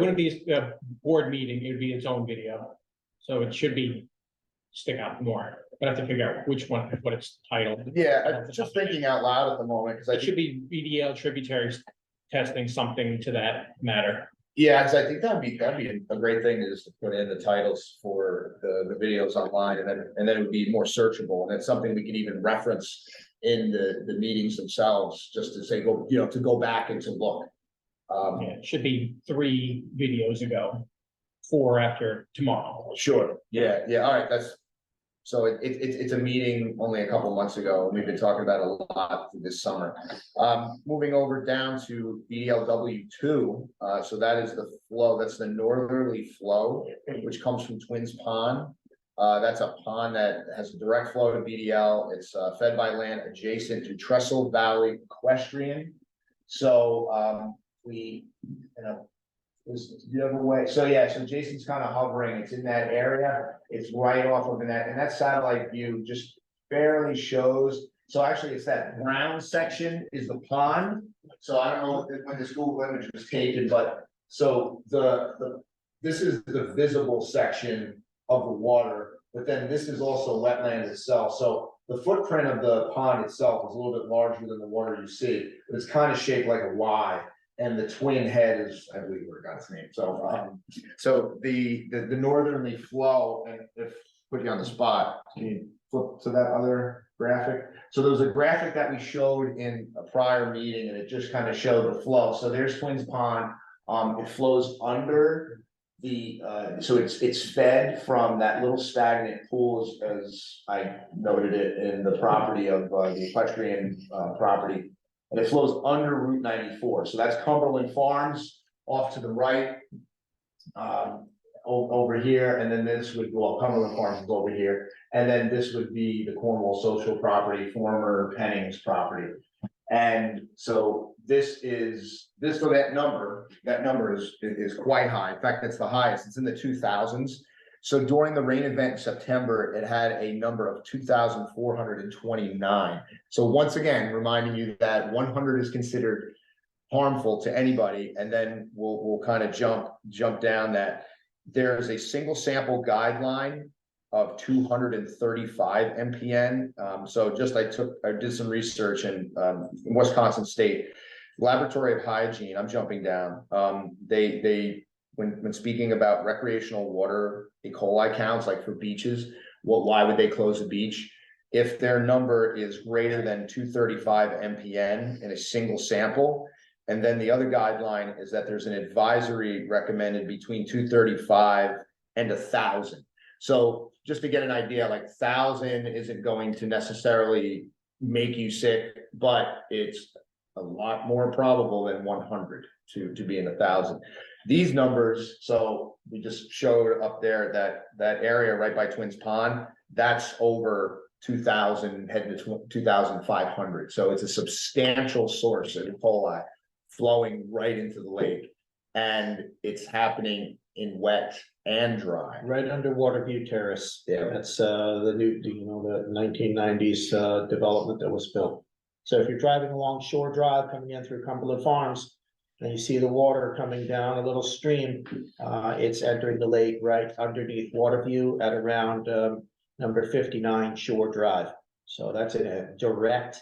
wouldn't be a board meeting, it would be its own video. So it should stick out more, but I have to figure out which one, what it's titled. Yeah, I'm just thinking out loud at the moment, because It should be BDL tributaries testing, something to that matter. yeah, because I think that'd be a great thing is to put in the titles for the videos online, and then it would be more searchable, and it's something we can even reference in the meetings themselves, just to say, to go back and to look. Yeah, it should be 3 videos ago, 4 after tomorrow. Sure, yeah, all right, so it's a meeting only a couple months ago, and we've been talking about it a lot this summer. Moving over down to BDLW 2, so that is the flow, that's the northerly flow, which comes from Twins Pond. That's a pond that has a direct flow to BDL. It's fed by land adjacent to Trestle Valley Equestrian. So is the other way. So yeah, so Jason's kind of hovering. It's in that area. It's right off of that, and that satellite view just barely shows. So actually, it's that brown section is the pond. So I don't know when this Google image was taken, but so this is the visible section of the water, but then this is also wetland itself. So the footprint of the pond itself is a little bit larger than the water you see, but it's kind of shaped like a Y. And the twin head is, I believe, where it got its name. So, the northerly flow, and if put you on the spot, can you flip to that other graphic. So there was a graphic that we showed in a prior meeting and it just kind of showed the flow. So there's Twins Pond. It flows under the, so it's fed from that little stagnant pool as I noted it in the property of the equestrian property. And it flows under Route 94. So that's Cumberland Farms off to the right. Over here, and then this would go up, Cumberland Farms is over here, and then this would be the Cornwall Social Property, former Penning's property. And so so that number is quite high. In fact, it's the highest. It's in the 2000s. So during the rain event in September, it had a number of 2,429. So once again, reminding you that 100 is considered harmful to anybody, and then we'll kind of jump down that there's a single sample guideline of 235 MPN. So just I did some research in Wisconsin State Laboratory of Hygiene. I'm jumping down. They when speaking about recreational water E. coli counts, like for beaches, why would they close a beach? If their number is greater than 235 MPN in a single sample. And then the other guideline is that there's an advisory recommended between 235 and 1,000. So just to get an idea, like 1,000 isn't going to necessarily make you sick, but it's a lot more probable than 100 to be in 1,000. These numbers, so we just showed up there that area right by Twins Pond, that's over 2,000 heading to 2,500. So it's a substantial source of E. coli flowing right into the lake, and it's happening in wet and dry. Right under Waterview Terrace. Yeah. That's the new, the 1990s development that was built. So if you're driving along Shore Drive coming in through Cumberland Farms, and you see the water coming down a little stream, it's entering the lake right underneath Waterview at around number 59 Shore Drive. So that's in a direct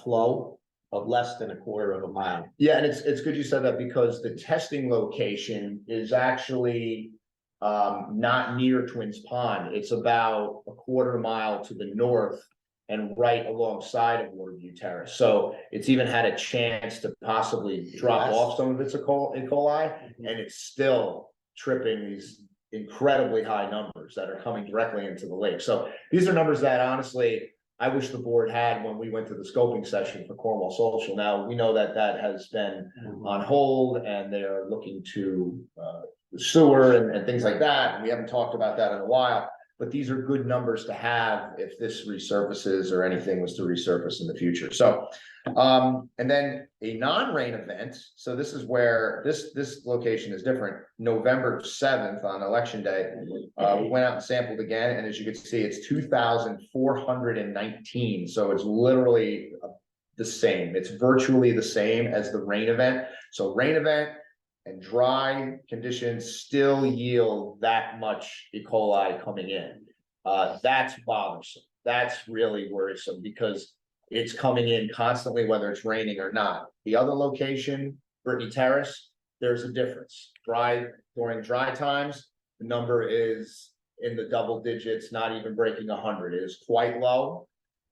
flow of less than a quarter of a mile. Yeah, and it's good you said that, because the testing location is actually not near Twins Pond. It's about a quarter mile to the north and right alongside of Waterview Terrace. So it's even had a chance to possibly drop off some of its E. coli, and it's still tripping these incredibly high numbers that are coming directly into the lake. So these are numbers that honestly I wish the board had when we went to the scoping session for Cornwall Social. Now, we know that has been on hold and they're looking to the sewer and things like that. And we haven't talked about that in a while, but these are good numbers to have if this resurfaces or anything was to resurface in the future. So, and then a non-rain event. So this is where this location is different. November 7th on election day, we went out and sampled again. And as you can see, it's 2,419. So it's literally the same. It's virtually the same as the rain event. So rain event and dry conditions still yield that much E. coli coming in. That's bothersome. That's really worrisome because it's coming in constantly, whether it's raining or not. The other location, Brittany Terrace, there's a difference. During dry times, the number is in the double digits, not even breaking 100. It is quite low.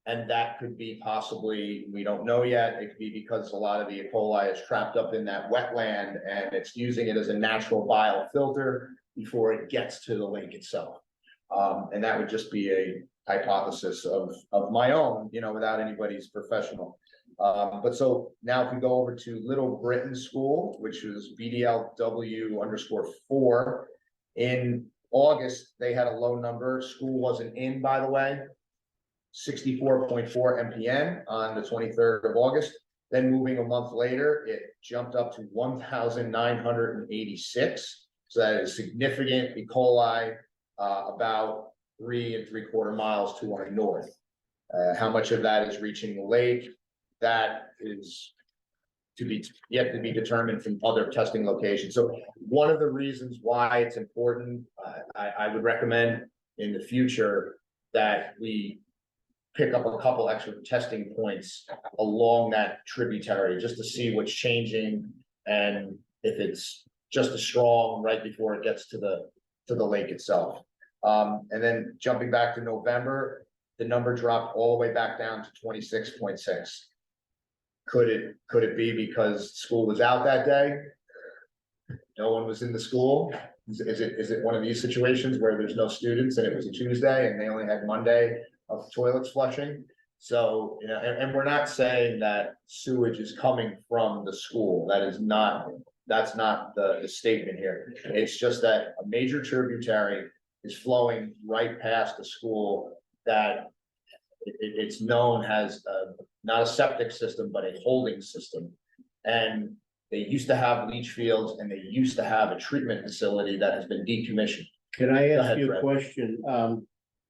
And that could be possibly, we don't know yet, it could be because a lot of the E. coli is trapped up in that wetland and it's using it as a natural biofilter before it gets to the lake itself. And that would just be a hypothesis of my own, without anybody's professional. But so now if we go over to Little Britain School, which was BDLW_4, in August, they had a low number. School wasn't in, by the way, 64.4 MPN on the 23rd of August. Then moving a month later, it jumped up to 1,986. So that is significant E. coli, about 3 3/4 miles to our north. How much of that is reaching the lake? That is yet to be determined from other testing locations. So one of the reasons why it's important, I would recommend in the future that we pick up a couple extra testing points along that tributary just to see what's changing and if it's just as strong right before it gets to the lake itself. And then jumping back to November, the number dropped all the way back down to 26.6. Could it be because school was out that day? No one was in the school? Is it one of these situations where there's no students and it was a Tuesday and they only had Monday of toilets flushing? So, you know, and we're not saying that sewage is coming from the school. That's not the statement here. It's just that a major tributary is flowing right past the school that it's known as not a septic system, but a holding system. And they used to have leach fields and they used to have a treatment facility that has been decommissioned. Can I Go ask ahead, you a Fred. question?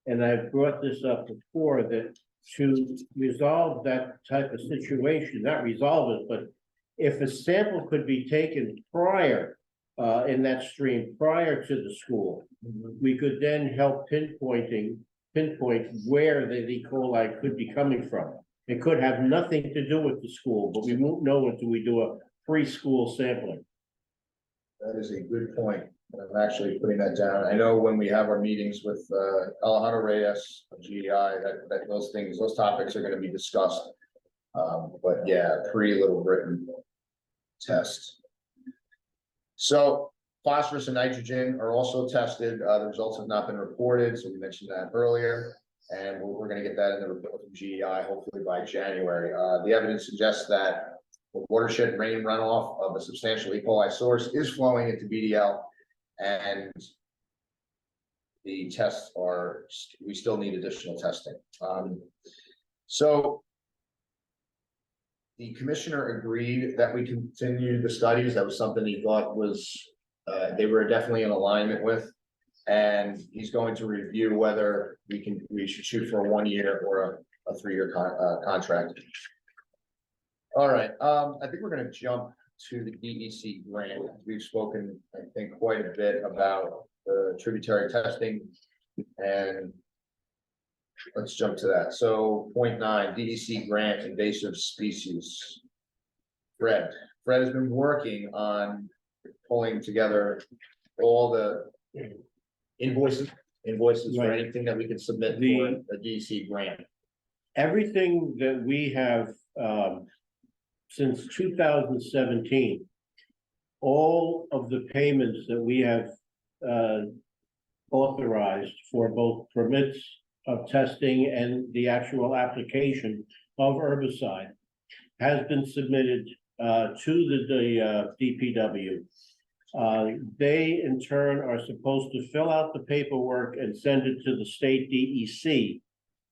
And I've brought this up before, that to resolve that type of situation, not resolve it, but if a sample could be taken prior, in that stream, prior to the school, we could then help pinpoint where the E. coli could be coming from. It could have nothing to do with the school, but we won't know until we do a preschool sampling. That is a good point. I'm actually putting that down. I know when we have our meetings with Alejandro Reyes of GEI, that those topics are going to be discussed. But yeah, Little Britain test. So phosphorus and nitrogen are also tested. The results have not been reported, so we mentioned that earlier. And we're going to get that in the report from GEI hopefully by January. The evidence suggests that the watershed rain runoff of a substantial E. coli source is flowing into BDL, and the tests we still need additional testing. So the commissioner agreed that we continue the studies. That was something he thought was, they were definitely in alignment with. And he's going to review whether we should shoot for a 1 year or a 3-year contract. All right, I think we're gonna jump to the DEC grant. We've spoken, I think, quite a bit about the tributary testing, and let's jump to that. So 0.9, DEC grant invasive species. Fred has been working on pulling together all the invoices for Right. anything that we can submit The- for a DEC grant. Everything that we have, since 2017, all of the payments that we have, authorized for both permits of testing and the actual application of herbicide has been submitted, to the DPW. They in turn are supposed to fill out the paperwork and send it to the state DEC,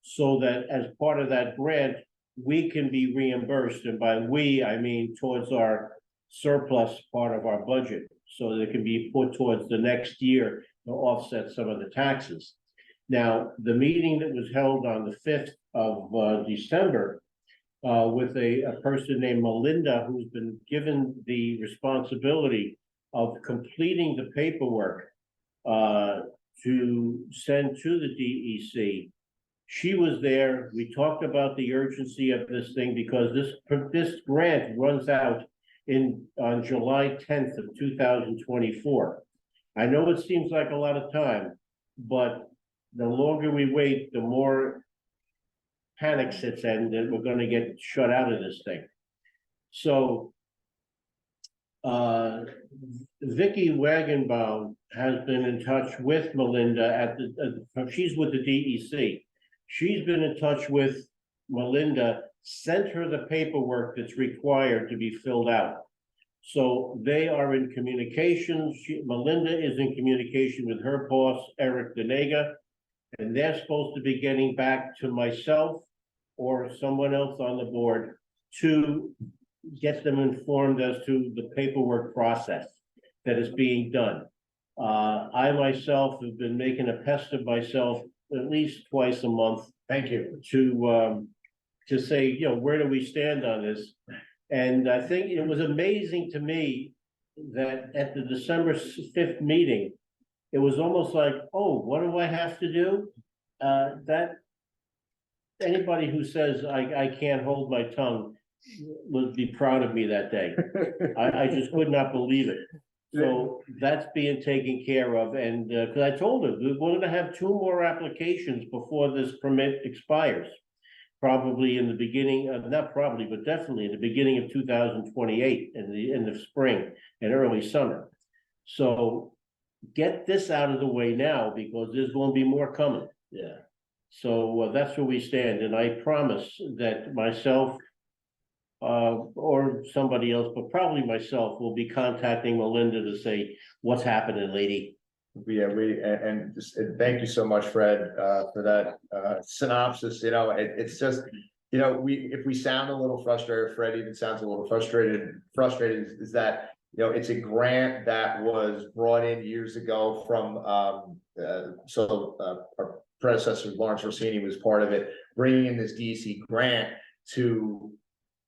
so that as part of that grant, we can be reimbursed, and by we, I mean towards our surplus part of our budget, so that it can be put towards the next year to offset some of the taxes. Now, the meeting that was held on the 5th of December, with a person named Melinda, who's been given the responsibility of completing the paperwork to send to the DEC. She was there. We talked about the urgency of this thing because this grant runs out on July 10th of 2024. I know it seems like a lot of time, but the longer we wait, the more panic sets in that we're going to get shut out of this thing. So Vicky Wagenbaum has been in touch with Melinda she's with the DEC. She's been in touch with Melinda, sent her the paperwork that's required to be filled out. So they are in communication. Melinda is in communication with her boss, Eric Denega, and they're supposed to be getting back to myself or someone else on the board to get them informed as to the paperwork process that is being done. I myself have been making a pest of myself at least twice a month. Thank you. To say, you know, where do we stand on this? And I think it was amazing to me that at the December 5th meeting, it was almost like, oh, what do I have to do? That anybody who says I can't hold my tongue would be proud of me that day. I just could not believe it. So that's being taken care of, and, cause I told her, we're gonna have 2 more applications before this permit expires. Probably in the beginning, not probably, but definitely in the beginning of 2028, in the spring and early summer. So get this out of the way now, because there's gonna be more coming. Yeah. So that's where we stand, and I promise that myself, or somebody else, but probably myself, will be contacting Melinda to say, what's happening, lady? Yeah, and thank you so much, Fred, for that, synopsis, it's just, if we sound a little frustrated, Fred even sounds a little frustrated is that, it's a grant that was brought in years ago from, our predecessor, Lawrence Rossini, was part of it, bringing in this DEC grant to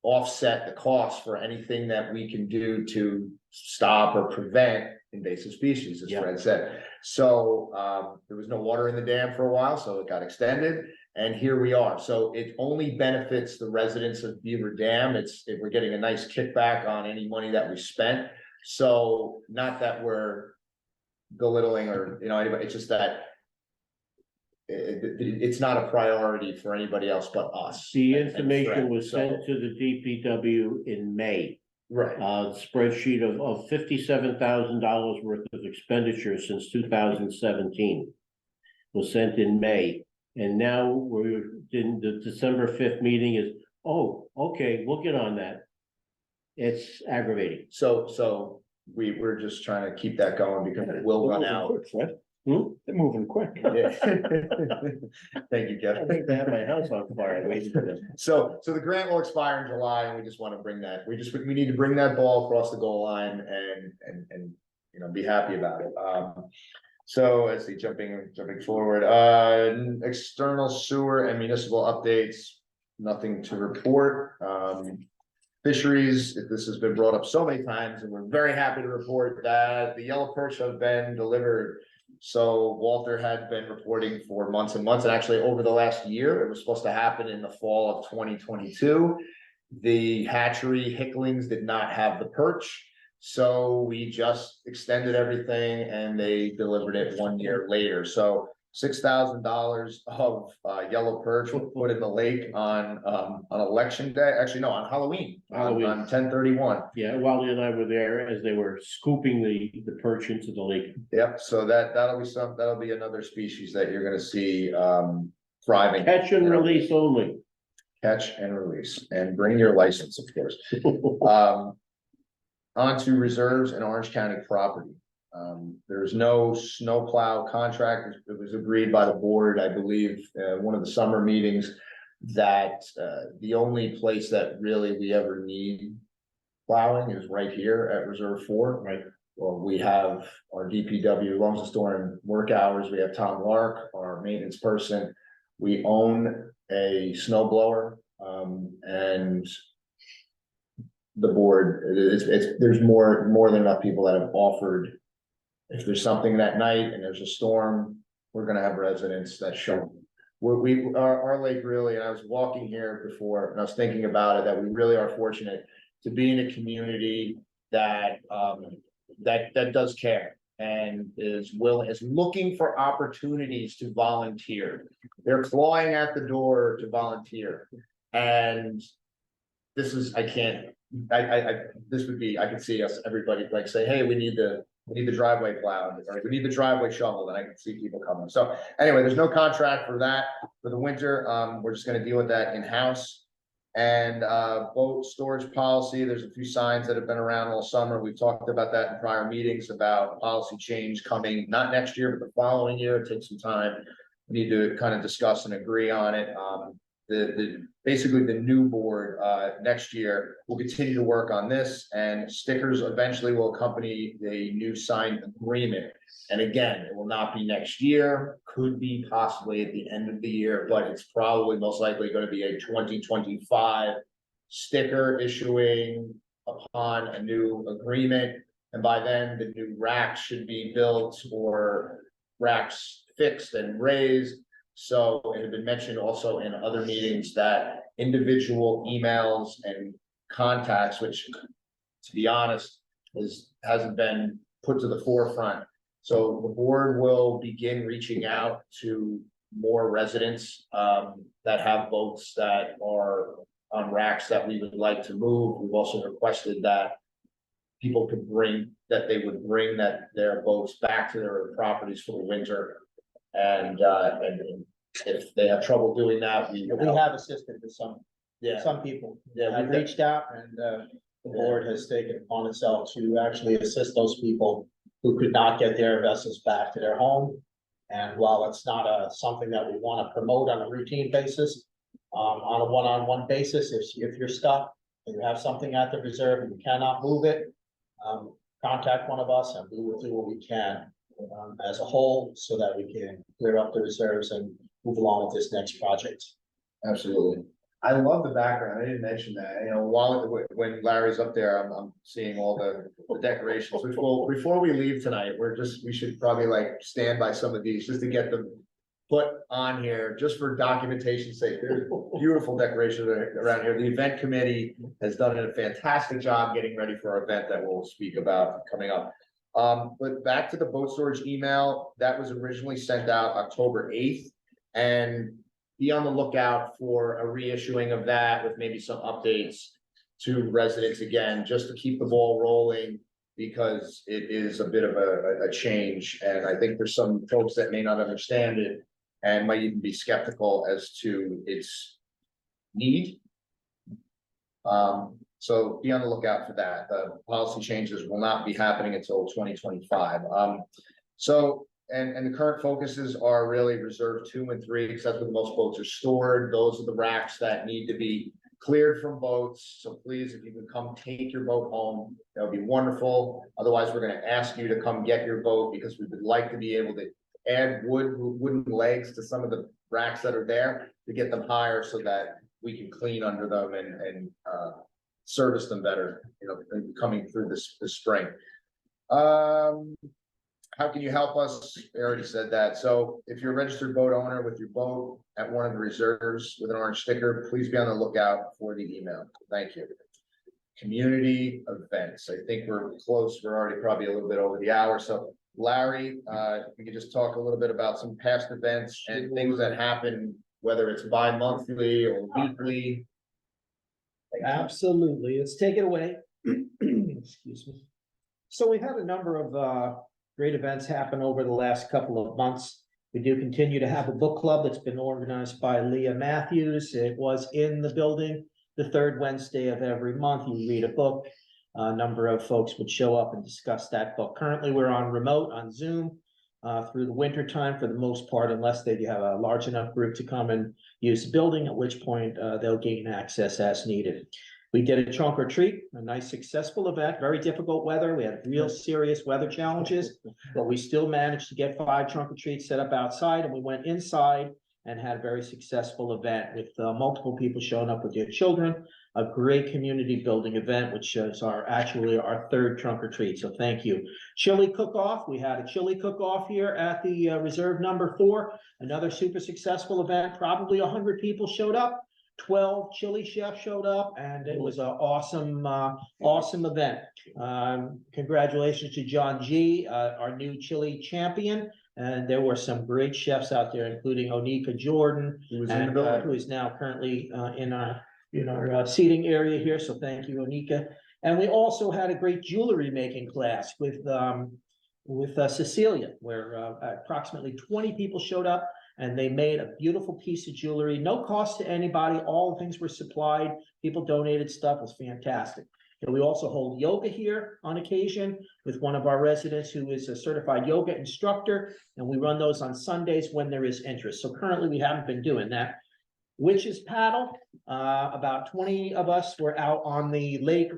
offset the cost for anything that we can do to stop or prevent invasive species, as Yeah. Fred said. So there was no water in the dam for a while, so it got extended, and here we are. So it only benefits the residents of Beaver Dam. We're getting a nice kickback on any money that we spent. So not that we're belittling or anybody, it's just that it's not a priority for anybody else but us. The and information Fred. was So- sent to the DPW in May. Right. Spreadsheet of $57,000 worth of expenditures since 2017 was sent in May. And now we're in the December 5th meeting is, oh, okay, we'll get on that. It's aggravating. So we're just trying to keep that going because it will run out. They're moving quick. Yeah. Thank you, I Kevin. think they have my house on fire. I waited for them. So the grant will expire in July, and we just want to bring that, we need to bring that ball across the goal line and be happy about it. So let's see, jumping forward, external sewer and municipal updates, nothing to report. Fisheries, this has been brought up so many times, and we're very happy to report that the yellow perch have been delivered. So Walter had been reporting for months and months, and actually over the last year, it was supposed to happen in the fall of 2022. The hatchery Hicklings did not have the perch, so we just extended everything and they delivered it 1 year later. So $6,000 of yellow perch were put in the lake on election day, actually, no, on Halloween. Halloween. On 10/31. Yeah, Wally and I were there as they were scooping the perch into the lake. Yep, so that'll be another species that you're gonna see thriving. Catch and release only. Catch and release, and bring your license, of course. On to reserves and Orange County property. There's no snowplow contract. It was agreed by the board, I believe, one of the summer meetings, that the only place that really we ever need plowing is right here at Reserve 4. Right. Well, we have our DPW, as long as it's during work hours, we have Tom Lark, our maintenance person. We own a snow blower, and the board, there's more than enough people that have offered. If there's something that night and there's a storm, we're gonna have residents that show. Our lake really, and I was walking here before and I was thinking about it, that we really are fortunate to be in a community that that does care and is looking for opportunities to volunteer. They're clawing at the door to volunteer. And this is, I could see us, everybody like say, hey, we need the driveway plowed, or we need the driveway shoveled, and I can see people coming. So anyway, there's no contract for that for the winter. We're just gonna deal with that in-house. And boat storage policy, there's a few signs that have been around all summer. We've talked about that in prior meetings about policy change coming, not next year, but the following year. It takes some time. We need to kind of discuss and agree on it. Basically the new board next year will continue to work on this, and stickers eventually will accompany the new signed agreement. And again, it will not be next year, could be possibly at the end of the year, but it's probably most likely going to be a 2025 sticker issuing upon a new agreement. And by then the new racks should be built or racks fixed and raised. So it had been mentioned also in other meetings that individual emails and contacts, which, to be honest, hasn't been put to the forefront. So the board will begin reaching out to more residents that have boats that are on racks that we would like to move. We've also requested that people could bring, that they would bring their boats back to their properties for the winter. And if they have trouble doing that, we have assisted with yeah. some people. Yeah, I've we've- reached out and the board has taken upon itself to actually assist those people who could not get their vessels back to their home. And while it's not something that we want to promote on a routine basis, on a one-on-one basis, if you're stuck and you have something at the reserve and you cannot move it, contact one of us and we will do what we can as a whole so that we can clear up the reserves and move along with this next project. Absolutely. I love the background. I didn't mention that. You know, when Larry's up there, I'm seeing all the decorations, which before we leave tonight, we should probably like stand by some of these just to get them put on here, just for documentation's sake. There's beautiful decorations around here. The event committee has done a fantastic job getting ready for our event that we'll speak about coming up. But back to the boat storage email, that was originally sent out October 8th, and be on the lookout for a reissuing of that with maybe some updates to residents again, just to keep the ball rolling, because it is a bit of a change. And I think there's some folks that may not understand it and might even be skeptical as to its need. So be on the lookout for that. The policy changes will not be happening until 2025. And the current focuses are really reserve 2 and 3, because that's where the most boats are stored. Those are the racks that need to be cleared from boats. So please, if you can come take your boat home, that would be wonderful. Otherwise, we're going to ask you to come get your boat, because we would like to be able to add wooden legs to some of the racks that are there to get them higher so that we can clean under them and service them better, you know, coming through this spring. How can you help us? I already said that. So if you're a registered boat owner with your boat at one of the reserves with an orange sticker, please be on the lookout for the email. Thank you. Community events. I think we're close. We're already probably a little bit over the hour. So Larry, we could just talk a little bit about some past events and things that happen, whether it's bi-monthly or weekly. Absolutely. Let's take it away. Excuse me. So we've had a number of great events happen over the last couple of months. We do continue to have a book club that's been organized by Leah Matthews. It was in the building the third Wednesday of every month. You read a book. A number of folks would show up and discuss that book. Currently, we're on remote on Zoom through the winter time for the most part, unless they have a large enough group to come and use the building, at which point they'll gain access as needed. We did a trunk or treat, a nice successful event, very difficult weather. We had real serious weather challenges, but we still managed to get 5 trunk or treats set up outside, and we went inside and had a very successful event with multiple people showing up with their children. A great community building event, which is actually our 3rd trunk or treat. So thank you. Chili cook-off. We had a chili cook-off here at the reserve number 4. Another super successful event. Probably 100 people showed up. 12 chili chefs showed up, and it was an awesome event. Congratulations to John G, our new chili champion. And there were some great chefs out there, including Onika Jordan, Who was in the building. who is now currently in our seating area here. So thank you, Onika. And we also had a great jewelry making class with Cecilia, where approximately 20 people showed up. And they made a beautiful piece of jewelry, no cost to anybody. All the things were supplied. People donated stuff. It was fantastic. And we also hold yoga here on occasion with one of our residents who is a certified yoga instructor. And we run those on Sundays when there is interest. So currently we haven't been doing that. Witches paddle. About 20 of us were out on the lake,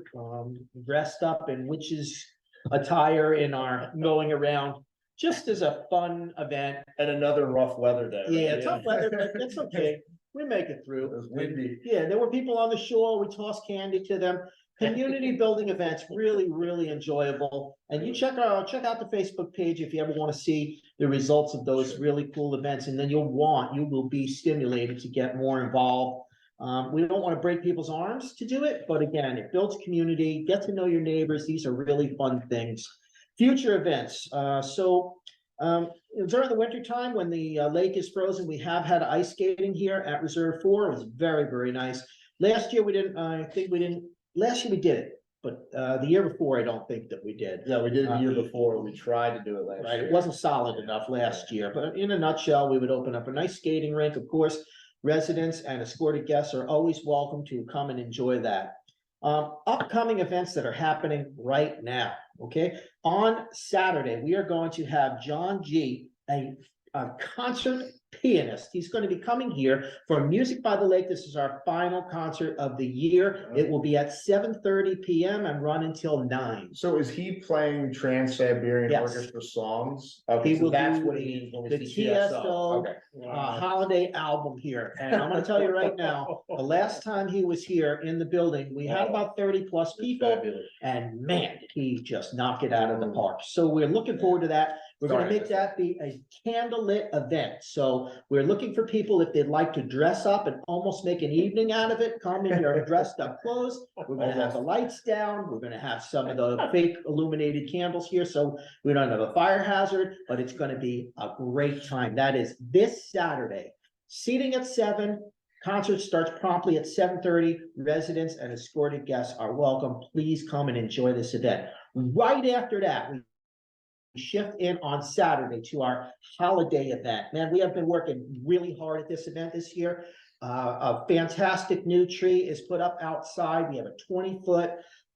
dressed up in witches attire in our going around. Just as a fun event. And another rough weather day. Yeah, tough weather, but it's okay. We make it through. It was windy. Yeah, there were people on the shore. We tossed candy to them. Community building events, really enjoyable. And you check out the Facebook page if you ever want to see the results of those really cool events. And then you will be stimulated to get more involved. We don't want to break people's arms to do it, but again, it builds community. Get to know your neighbors. These are really fun things. Future events, during the winter time, when the lake is frozen, we have had ice skating here at Reserve 4. It was very, very nice. Last year we didn't, last year we did it, but the year before, I don't think that we did. Yeah, we did it the year before. We tried to do it last Right, year. it wasn't solid enough last year, but in a nutshell, we would open up a nice skating rink. Of course, residents and escorted guests are always welcome to come and enjoy that. Upcoming events that are happening right now, okay? On Saturday, we are going to have John G, a concert pianist. He's going to be coming here for Music by the Lake. This is our final concert of the year. It will be at 7:30 p.m. and run until 9. So is he playing Trans-Siberian Yes. Orchestra songs? He Okay, so will that's do what he means when we the see TSO. TSO, Okay. holiday album here. And I'm gonna tell you right now, the last time he was here in the building, we had about 30+ people. Fabulous. And man, did he just knock it out of the park. So we're looking forward to that. We're gonna Sorry, make that be a candlelit event. So we're looking for people, if they'd like to dress up and almost make an evening out of it, come in your dressed up clothes. We're gonna have the lights down. We're gonna have some of the fake illuminated candles here, so we don't have a fire hazard, but it's gonna be a great time. That is this Saturday. Seating at 7. Concert starts promptly at 7:30. Residents and escorted guests are welcome. Please come and enjoy this event. Right after that, we shift in on Saturday to our holiday event. Man, we have been working really hard at this event this year. A fantastic new tree is put up outside. We have a 20-foot,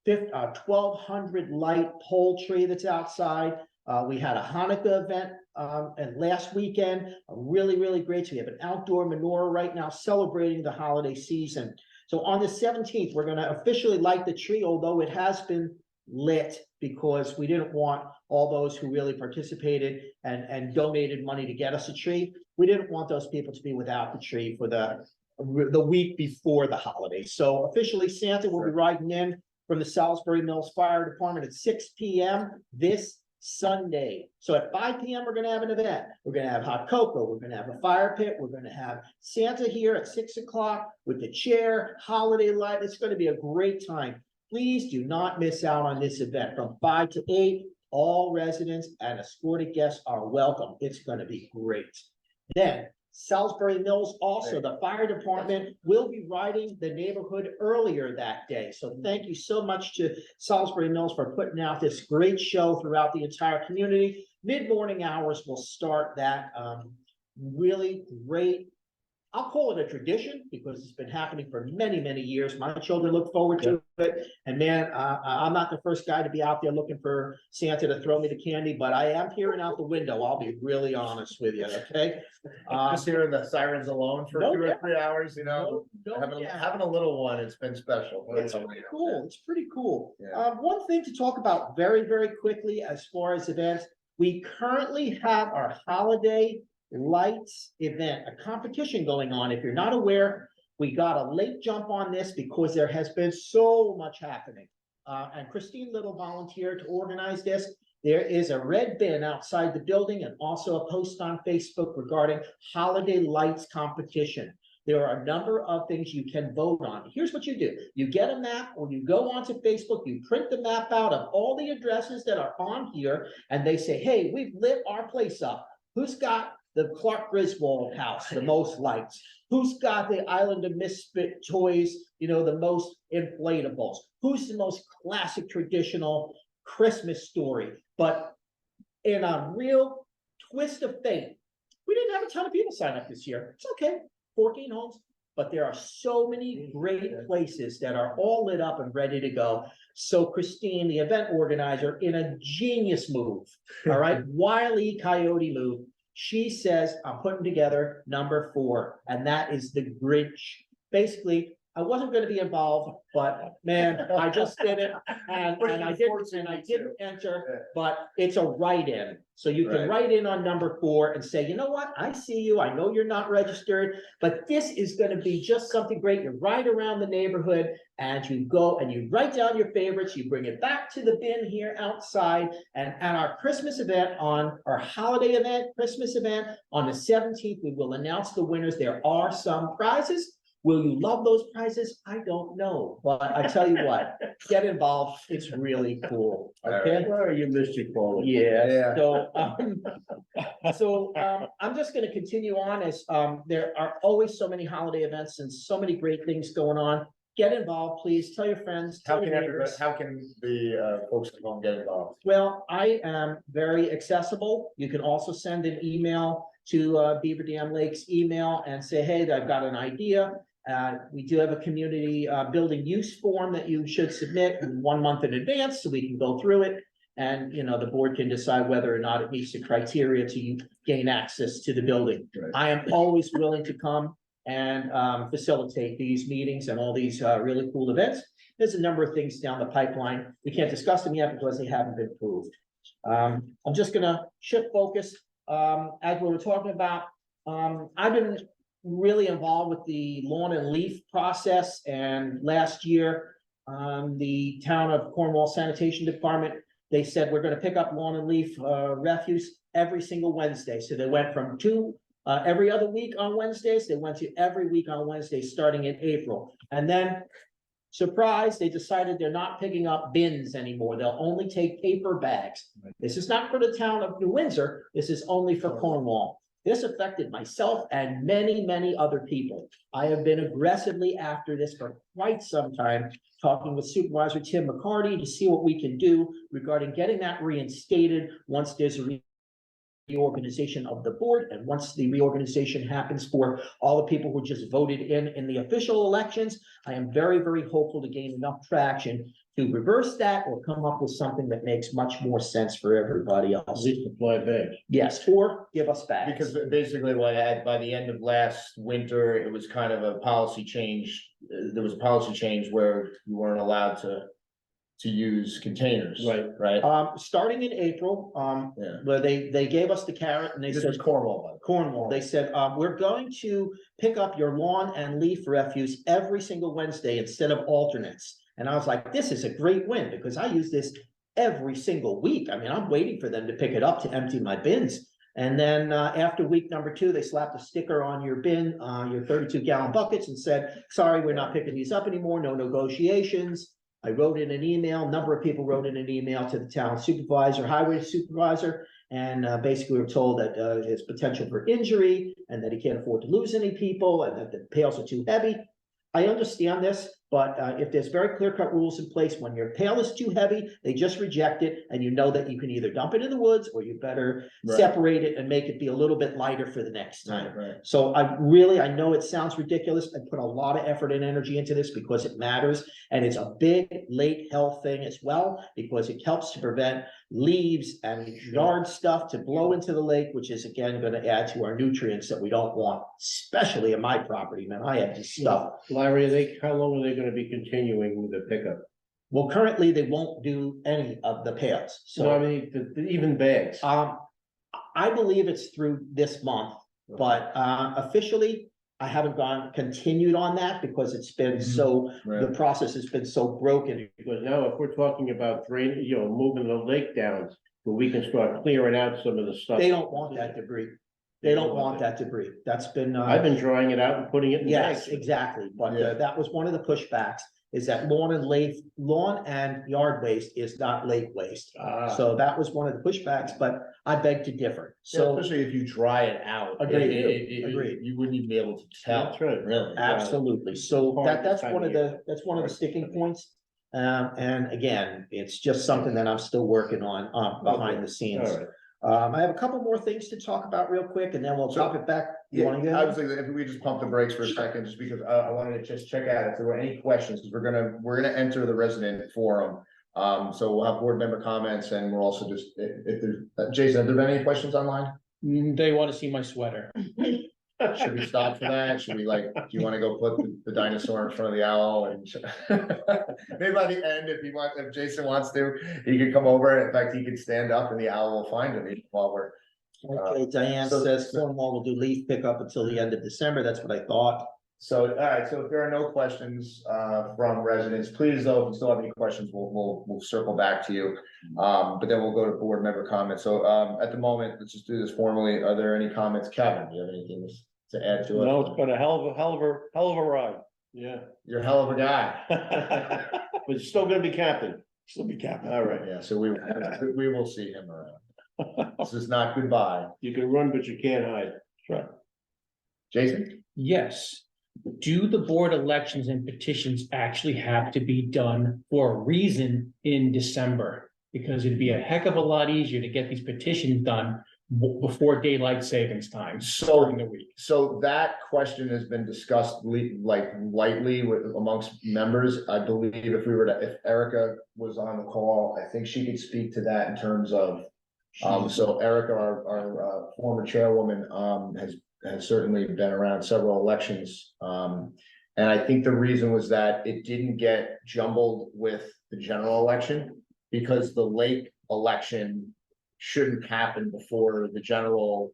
1,200 light pole tree that's outside. We had a Hanukkah event and last weekend, a really, really great. So we have an outdoor menorah right now celebrating the holiday season. So on the 17th, we're going to officially light the tree, although it has been lit, because we didn't want all those who really participated and donated money to get us a tree. We didn't want those people to be without the tree for the week before the holiday. So officially, Santa will be riding in from the Salisbury Mills Fire Department at 6 p.m. this Sunday. So at 5 p.m. we're going to have an event. We're going to have hot cocoa. We're going to have a fire pit. We're going to have Santa here at 6 o'clock with the chair, holiday light. It's going to be a great time. Please do not miss out on this event. From 5 to 8, all residents and escorted guests are welcome. It's going to be great. Then Salisbury Mills, also the fire department will be riding the neighborhood earlier that day. So thank you so much to Salisbury Mills for putting out this great show throughout the entire community. Mid-morning hours will start that really great, I'll call it a tradition, because it's been happening for many, many years. My children look forward to it. And man, I'm not the first guy to be out there looking for Santa to throw me the candy, but I am peering out the window. I'll be really honest with you, okay? Just hearing the sirens alone for No, 2 yeah. or 3 hours, you know, having a little one, it's been special. It's pretty cool. It's pretty cool. Yeah. One thing to talk about very, very quickly as far as events, we currently have our holiday lights event, a competition going on. If you're not aware, we got a late jump on this because there has been so much happening. And Christine Little volunteered to organize this. There is a red bin outside the building and also a post on Facebook regarding holiday lights competition. There are a number of things you can vote on. Here's what you do. You get a map, or you go onto Facebook, you print the map out of all the addresses that are on here, and they say, hey, we've lit our place up. Who's got the Clark Griswold house, the most lights? Who's got the Island of Misfit toys, you know, the most inflatables? Who's the most classic traditional Christmas story? But in a real twist of fate, we didn't have a ton of people sign up this year. It's okay, 14 homes, but there are so many great places that are all lit up and ready to go. So Christine, the event organizer, in a genius move, all right, Wile E. Coyote move, she says, I'm putting together number 4, and that is the Grinch. Basically, I wasn't going to be involved, but man, I just did it, and I didn't enter, but it's a write-in. So you can write in on number 4 and say, you know what? I see you. I know you're not registered, but this is going to be just something great. You ride around the neighborhood and you go and you write down your favorites. You bring it back to the bin here outside, and at our Christmas event, on our holiday event, Christmas event on the 17th, we will announce the winners. There are some prizes. Will you love those prizes? I don't know, but I tell you what, get involved. It's really cool. Okay? Where you missed your call. Yeah, Yeah. so I'm just gonna continue on as, there are always so many holiday events and so many great things going on. Get involved, please. Tell your friends, How tell can your neighbors. how can the folks at home get involved? Well, I am very accessible. You can also send an email to Beaver Dam Lake's email and say, hey, I've got an idea. We do have a community building use form that you should submit 1 month in advance so we can go through it. And, you know, the board can decide whether or not it meets the criteria to gain access to the building. Right. I am always willing to come and facilitate these meetings and all these really cool events. There's a number of things down the pipeline. We can't discuss them yet because they haven't been approved. I'm just gonna shift focus. As we were talking about, I've been really involved with the lawn and leaf process, and last year, the town of Cornwall Sanitation Department, they said we're gonna pick up lawn and leaf refuse every single Wednesday. So they went from 2 every other week on Wednesdays, they went to every week on Wednesdays, starting in April. And then, surprise, they decided they're not picking up bins anymore. They'll only take paper bags. This is not for the town of New Windsor. This is only for Cornwall. This affected myself and many, many other people. I have been aggressively after this for quite some time, talking with Supervisor Tim McCarty to see what we can do regarding getting that reinstated once there's a reorganization of the board, and once the reorganization happens for all the people who just voted in the official elections, I am very, very hopeful to gain enough traction to reverse that or come up with something that makes much more sense for everybody At else. least supply bags. Yes, or give us back. Because basically what I had by the end of last winter, it was kind of a policy change. There was a policy change where you weren't allowed to use containers. Right. Starting in April, Yeah. where they gave us the carrot and they This said, was Cornwall, by the way. Cornwall, they said, we're going to pick up your lawn and leaf refuse every single Wednesday instead of alternates. And I was like, this is a great win because I use this every single week. I mean, I'm waiting for them to pick it up to empty my bins. And then after week number 2, they slapped a sticker on your bin, your 32-gallon buckets, and said, sorry, we're not picking these up anymore, no negotiations. I wrote in an email, a number of people wrote in an email to the town supervisor, highway supervisor, and basically we were told that there's potential for injury and that he can't afford to lose any people and that the pails are too heavy. I understand this, but if there's very clear-cut rules in place, when your pail is too heavy, they just reject it, and you know that you can either dump it in the woods or you better Right. separate it and make it be a little bit lighter for the next time. Right. So I know it sounds ridiculous. I put a lot of effort and energy into this because it matters. And it's a big lake health thing as well, because it helps to prevent leaves and yard stuff to blow into the lake, which is again going to add to our nutrients that we don't want, especially in my property, man. I have this stuff. Larry, how long are they gonna be continuing with the pickup? Well, currently they won't do any of the pails. So I So, mean, even bags. I believe it's through this month, but officially I haven't continued on that because it's been so, the Right. process has been so broken. Because now if we're talking about moving the lake down, but we can start clearing out some of the stuff. They don't want that debris. They don't want that debris. That's been, I've been drying it out and putting it in yes, bags. exactly. But Yeah. that was one of the pushbacks, is that lawn and yard waste is not lake waste. Ah, So that was one of the pushbacks, but I beg to differ. So So especially if you dry it out. Agreed. Agreed. You wouldn't even be able to tell. That's right. Really. absolutely. So Hard that's time one of of year. that's one of the sticking points. And again, it's just something that I'm still working on behind the scenes. All right. I have a couple more things to talk about real quick and then we'll drop it back. You Yeah, wanna go? I was thinking if we just pump the brakes for a second, just because I wanted to just check out if there were any questions, because we're gonna enter the resident forum. So we'll have board member comments and we'll also just, if there's, Jason, have there been any questions online? They want to see my sweater. Should we stop for that? Should we do you wanna go put the dinosaur in front of the owl and? Maybe by the end, if Jason wants to, he could come over. In fact, he could stand up and the owl will find him while we're. Okay, Diane says Cornwall will do leaf pickup until the end of December. That's what I thought. So, all right, so if there are no questions from residents, please, though, if you still have any questions, we'll circle back to you. But then we'll go to board member comments. So at the moment, let's just do this formally. Are there any comments? Kevin, do you have anything to to add to No, it. it's been a hell of a ride. Yeah. You're a hell of a guy. But you're still gonna be captain. Still be captain. All right. Yeah, so we will see him around. This is not goodbye. You can run, but you can't hide. Right. Jason? Yes. Do the board elections and petitions actually have to be done for a reason in December? Because it'd be a heck of a lot easier to get these petitions done before daylight savings time during the week. So that question has been discussed lightly with amongst members. I believe if Erica was on the call, I think she could speak to that in terms of. So Erica, our former chairwoman, has certainly been around several elections. And I think the reason was that it didn't get jumbled with the general election because the lake election shouldn't happen before the general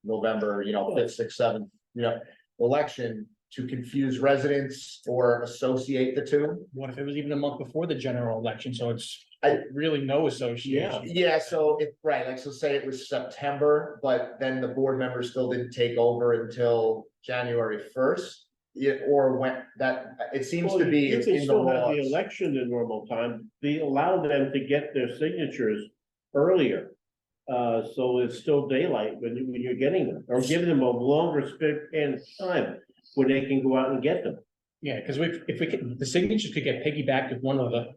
November, 5th, 6th, 7th, election to confuse residents or associate the two. What if it was even a month before the general election? So it's I- really no association. Yeah, so so say it was September, but then the board members still didn't take over until January 1st. Or when it seems to be You in can the still have the laws. election in normal time, allow them to get their signatures earlier. So it's still daylight when you're getting them, or give them a longer span of time when they can go out and get them. Yeah, because if we could, the signatures could get piggybacked with one of the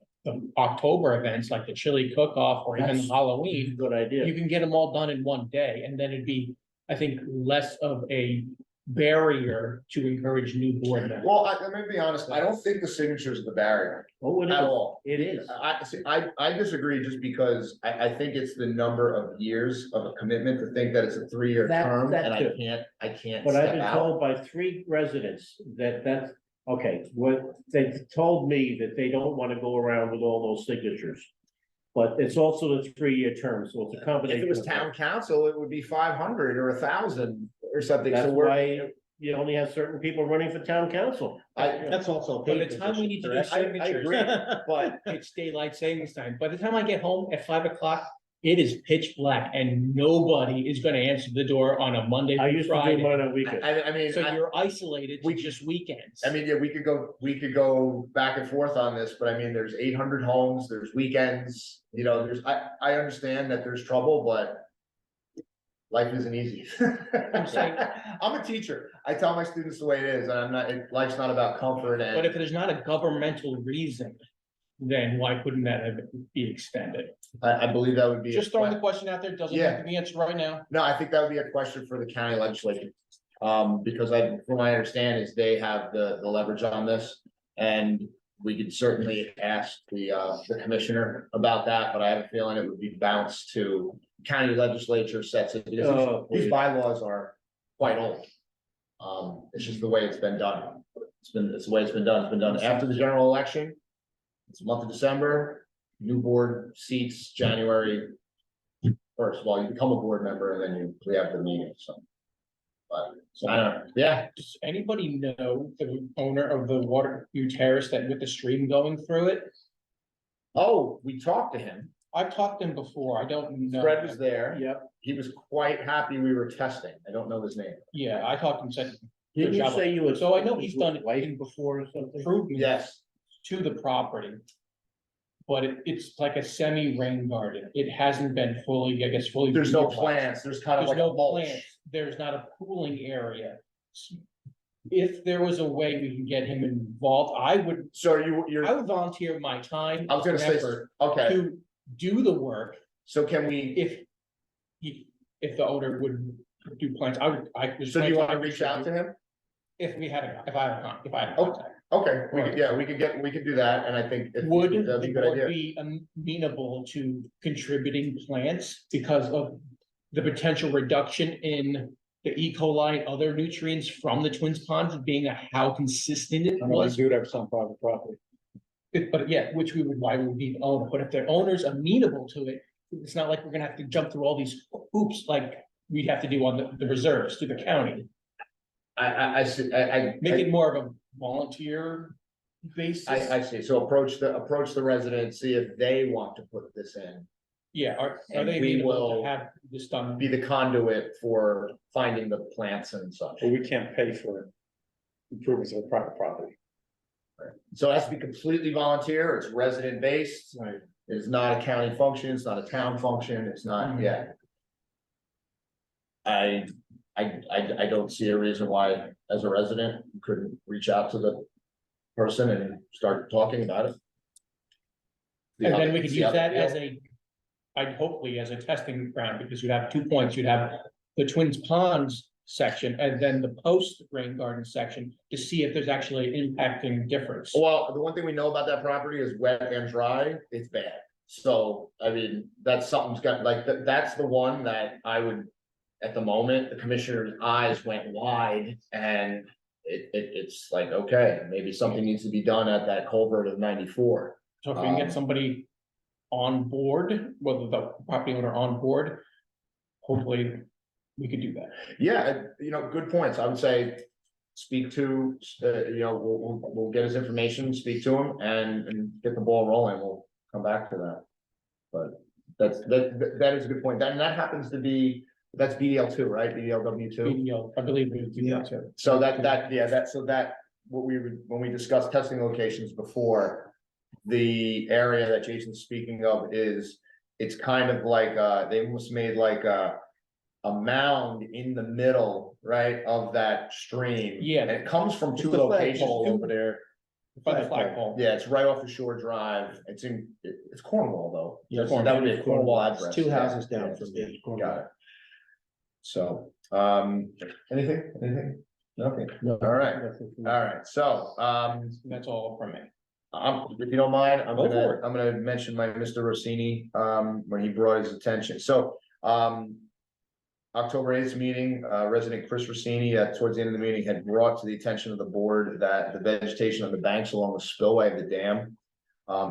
October events, like the chili cook-off or even That's- Halloween. Good idea. You can get them all done in one day, and then it'd be, I think, less of a barrier to encourage new board members. Well, let me be honest, I don't think the signatures are the barrier Oh, it at is. all. It is. I disagree just because I think it's the number of years of a commitment to think that it's a 3-year That- term that and too. I can't But I've step been out. told by 3 residents that's, okay, what they told me that they don't want to go around with all those signatures. But it's also a 3-year term, so it's a If combination. it was of town council, it would be 500 or 1,000 or something. That's So we're, why you only have certain people running for town council. That's also. a By the paid time we position, need to do correct? signatures, but it's daylight savings time. By the time I get home at 5 o'clock, it is pitch black and nobody is gonna answer the door on a Monday I through used to do Friday. mine on weekends. I mean, So you're isolated to just weekends. yeah, we could go back and forth on this, but I mean, there's 800 homes, there's weekends, I understand that there's trouble, but life isn't easy. I'm saying- I'm a teacher. I tell my students the way it is, and life's not about comfort But and if there's not a governmental reason, then why couldn't that have be extended? I believe that would be. Just throwing the question out there, doesn't have to be answered right now. No, I think that would be a question for the county legislature. Because from what I understand is they have the leverage on this. And we could certainly ask the commissioner about that, but I have a feeling it would be bounced to county legislature sets it. Because Oh, these please. bylaws are quite old. It's just the way it's been done. It's the way it's been done. It's been done after the general election. It's the month of December, new board seats, January 1st. Well, you become a board member and then we have the meeting, so. But, so I don't know, yeah, Does anybody know the owner of the Waterview Terrace that with the stream going through it? oh, we talked to him. I've talked to him before, I don't know. Fred was there. Yep. He was quite happy we were testing. I don't know his name. Yeah, I talked to him, said Didn't you say you was? So I know he's done Lighting before or something? improvements Yes, to the property. But it's like a semi-rain garden. It hasn't been fully, I guess, fully. there's no utilized. plants. There's kind of There's like a no mulch. plants. There's not a pooling area. If there was a way we could get him involved, I would So I would volunteer my time. I was gonna say, effort okay, To do the work so can we, if the owner would do plans, I was. so do you planning want to reach out to him? If we had if I had a Oh, contact. Okay, we could do that, and I think. Would that'd be the a good board idea. be amenable to contributing plants because of the potential reduction in the E. coli and other nutrients from the Twins Ponds being how consistent it was? do that for some private property. But yeah, which why we would need the owner, but if the owner's amenable to it, it's not like we're gonna have to jump through all these hoops like we'd have to do on the reserves through the county. I see, Make it more of a volunteer basis. I see, so approach the resident, see if they want to put this in. Yeah, are And they we able will to have this done? be the conduit for finding the plants and such. But we can't pay for improvements of private property. So it has to be completely volunteer, it's resident based, Right. it's not a county function, it's not a town function, it's not, yeah. I don't see a reason why, as a resident, you couldn't reach out to the person and start talking about it. See And how then they- we could see use how they that feel. as hopefully as a testing ground, because you'd have 2 points, you'd have the Twins Ponds section and then the post rain garden section to see if there's actually an impacting difference. Well, the one thing we know about that property is wet and dry, it's bad. So, I mean, that's something's got, like, that's the one that I would, at the moment, the commissioner's eyes went wide and it's like, okay, maybe something needs to be done at that culvert of 94. So if we can get somebody on board, whether the property owner on board, hopefully we could do that. Yeah, good points. I would say speak to, we'll get his information, speak to him and get the ball rolling. We'll come back to that. But that is a good point. That happens to be, that's BDL two, right? BDLW two. BDO, I believe we do that too. So when we discussed testing locations before, the area that Jason's speaking of it's kind of like, they almost made like a mound in the middle, right, of that stream. Yeah. And it comes from two The locations flagpole over there. By the flagpole. Yeah, it's right off the Shore Drive. It's Cornwall though. Yes, That would be a Cornwall address. Two Yeah, houses down yeah, from me. Got it. So, anything? Nothing. All right, so, That's all from me. if you don't mind, Go for it. I'm gonna mention my Mr. Rossini, when he brought his attention, so, October 8th meeting, resident Chris Rossini, towards the end of the meeting, had brought to the attention of the board that the vegetation on the banks along the spillway of the dam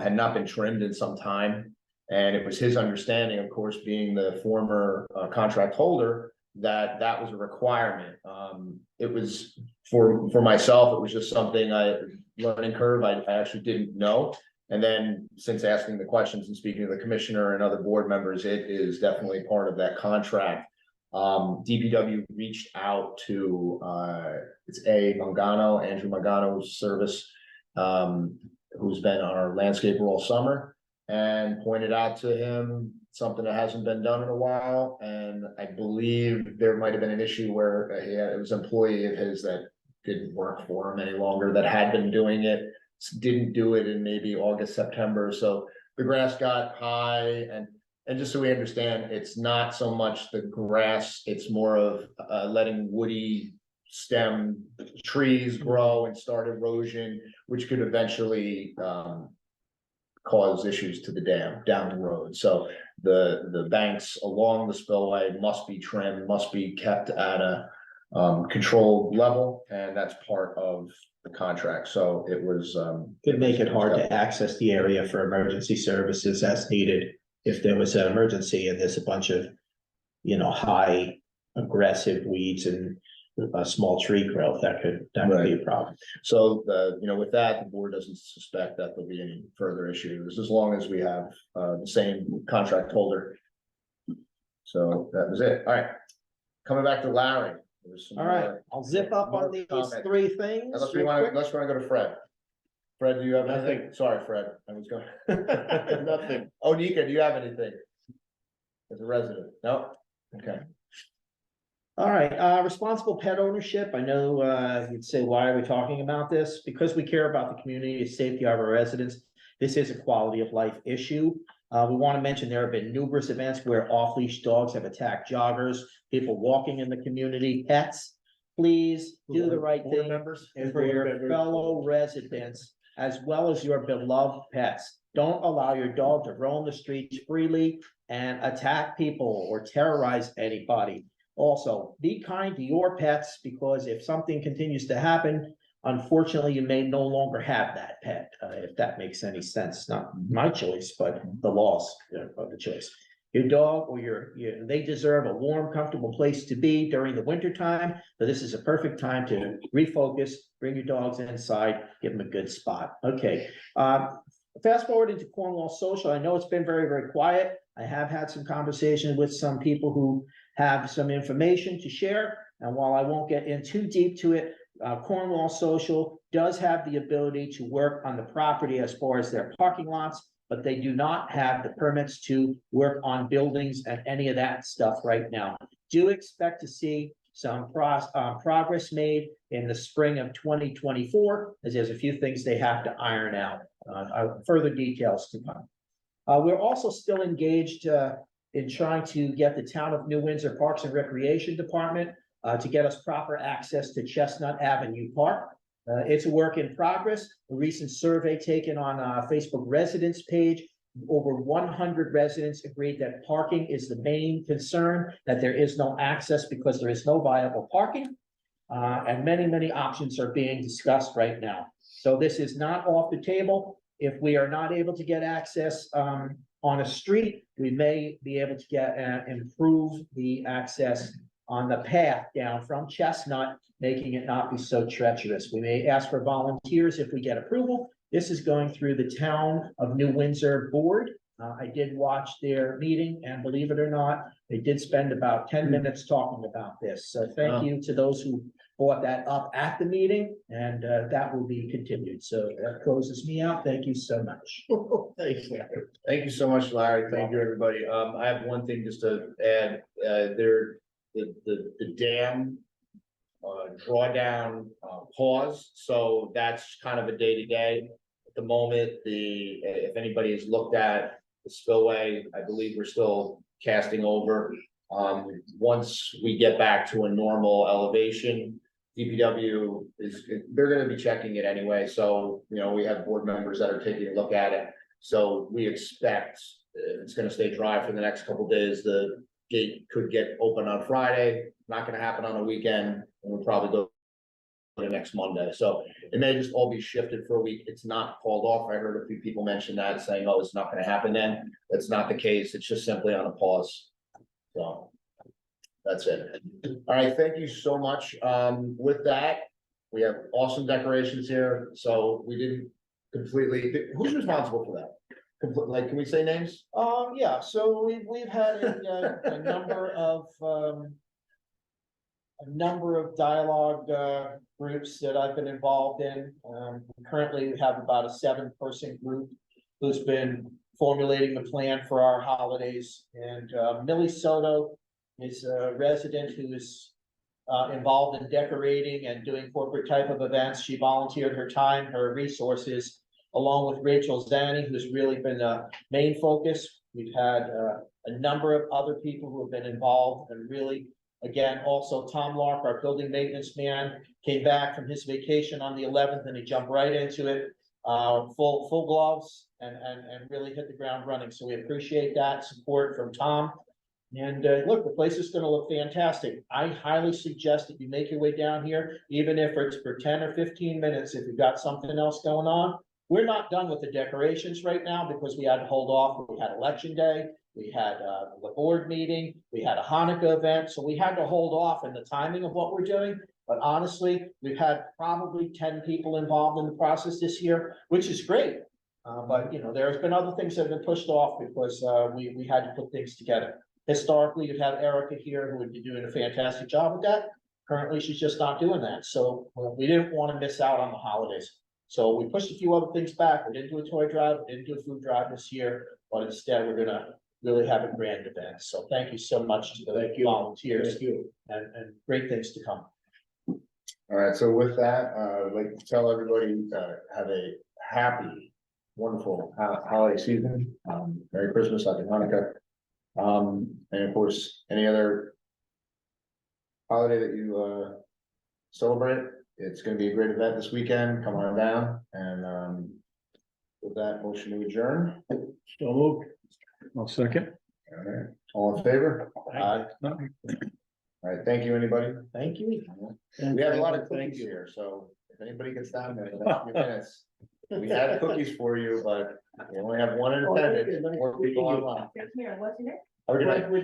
had not been trimmed in some time. And it was his understanding, of course, being the former contract holder, that was a requirement. It was for myself, it was just something learning curve, I actually didn't know. And then since asking the questions and speaking to the commissioner and other board members, it is definitely part of that contract. DPW reached out to, it's Andrew Mangano's service, who's been our landscaper all summer, and pointed out to him something that hasn't been done in a while. And I believe there might have been an issue where it was an employee of his that didn't work for him any longer, that had been doing it, didn't do it in maybe August, September. So the grass got high, and just so we understand, it's not so much the grass, it's more of letting woody stem trees grow and start erosion, which could eventually cause issues to the dam down the road. So the banks along the spillway must be trimmed, must be kept at a controlled level, and that's part of the contract. So it was Could make it hard to access the area for emergency services as needed if there was an emergency and there's a bunch of, high aggressive weeds and a small tree growth, that could be a problem. So with that, the board doesn't suspect that there'll be any further issues as long as we have the same contract holder. So that was it. All right. Coming back to Larry. All right, I'll zip up on these three things. Unless we real want quick. to go to Fred. Fred, do you have anything? Nothing. Sorry, Fred. I was going. Nothing. Oh, Nika, do you have anything? As a resident? No? Okay. All right, responsible pet ownership. I know you'd say, why are we talking about this? Because we care about the community, the safety of our residents. This is a quality of life issue. We want to mention there have been numerous events where off-leash dogs have attacked joggers, people walking in the community, pets. Please do the right Board thing members? and for your fellow residents, as well as your beloved pets. Don't allow your dog to roam the streets freely and attack people or terrorize anybody. Also, be kind to your pets, because if something continues to happen, unfortunately, you may no longer have that pet, if that makes any sense. Not my choice, but the loss of the choice. Your dog or they deserve a warm, comfortable place to be during the winter time. So this is a perfect time to refocus, bring your dogs inside, give them a good spot. Okay. Fast forward into Cornwall Social. I know it's been very, very quiet. I have had some conversations with some people who have some information to share. And while I won't get in too deep to it, Cornwall Social does have the ability to work on the property as far as their parking lots, but they do not have the permits to work on buildings and any of that stuff right now. Do expect to see some progress made in the spring of 2024, as there's a few things they have to iron out. Further details to come. We're also still engaged in trying to get the Town of New Windsor Parks and Recreation Department to get us proper access to Chestnut Avenue Park. It's a work in progress. A recent survey taken on Facebook residents page, over 100 residents agreed that parking is the main concern, that there is no access because there is no viable parking. And many options are being discussed right now. So this is not off the table. If we are not able to get access on a street, we may be able to get improve the access on the path down from Chestnut, making it not be so treacherous. We may ask for volunteers if we get approval. This is going through the Town of New Windsor Board. I did watch their meeting, and believe it or not, they did spend about 10 minutes talking about this. So thank you to those who brought that up at the meeting, and that will be continued. So that closes me out. Thank you so much. Thanks, Larry. Thank you so much, Larry. Thank you, everybody. I have one thing just to add, the dam drawdown pause, so that's kind of a day-to-day. At the moment, if anybody has looked at the spillway, I believe we're still casting over. Once we get back to a normal elevation, DPW they're gonna be checking it anyway, so, you know, we have board members that are taking a look at it. So we expect it's gonna stay dry for the next couple days. The gate could get open on Friday, not gonna happen on a weekend, and we'll probably go the next Monday. So it may just all be shifted for a week. It's not called off. I heard a few people mention that, saying, oh, it's not gonna happen then. That's not the case. It's just simply on a pause. So that's it. All right, thank you so much. With that, we have awesome decorations here. So we didn't completely, who's responsible for that? Like, can we say names? Yeah, so we've had a number of dialogue groups that I've been involved in. Currently, we have about a 7-person group who's been formulating the plan for our holidays. And Millie Soto is a resident who is involved in decorating and doing corporate type of events. She volunteered her time, her resources, along with Rachel Zani, who's really been a main focus. We've had a number of other people who have been involved, and really, again, also Tom Lark, our building maintenance man, came back from his vacation on the 11th, and he jumped right into it, full gloves, and really hit the ground running. So we appreciate that support from Tom. And look, the place is gonna look fantastic. I highly suggest that you make your way down here, even if it's for 10 or 15 minutes, if you've got something else going on. We're not done with the decorations right now because we had to hold off. We had election day, we had the board meeting, we had a Hanukkah event, so we had to hold off in the timing of what we're doing. But honestly, we've had probably 10 people involved in the process this year, which is great. But you know, there's been other things that have been pushed off because we had to put things together. Historically, you've had Erica here who would be doing a fantastic job with that. Currently, she's just not doing that. So we didn't want to miss out on the holidays. So we pushed a few other things back. We didn't do a toy drive, we didn't do a food drive this year, but instead we're gonna really have a grand event. So thank you so much to the volunteers and great things to come. All right, so with that, I'd like to tell everybody have a happy, wonderful holiday season. Merry Christmas, Happy Hanukkah. And of course, any other holiday that you celebrate, it's gonna be a great event this weekend. Come on down, and with that, motion to adjourn. So moved. I'll second. All right, all in favor? Aye. All right, thank you, anybody. Thank you. We have a lot of cookies here, so if anybody gets down there in the next few minutes, we had cookies for you, but we only have one in attendance, more people online. Here, what's in it? Have a good night.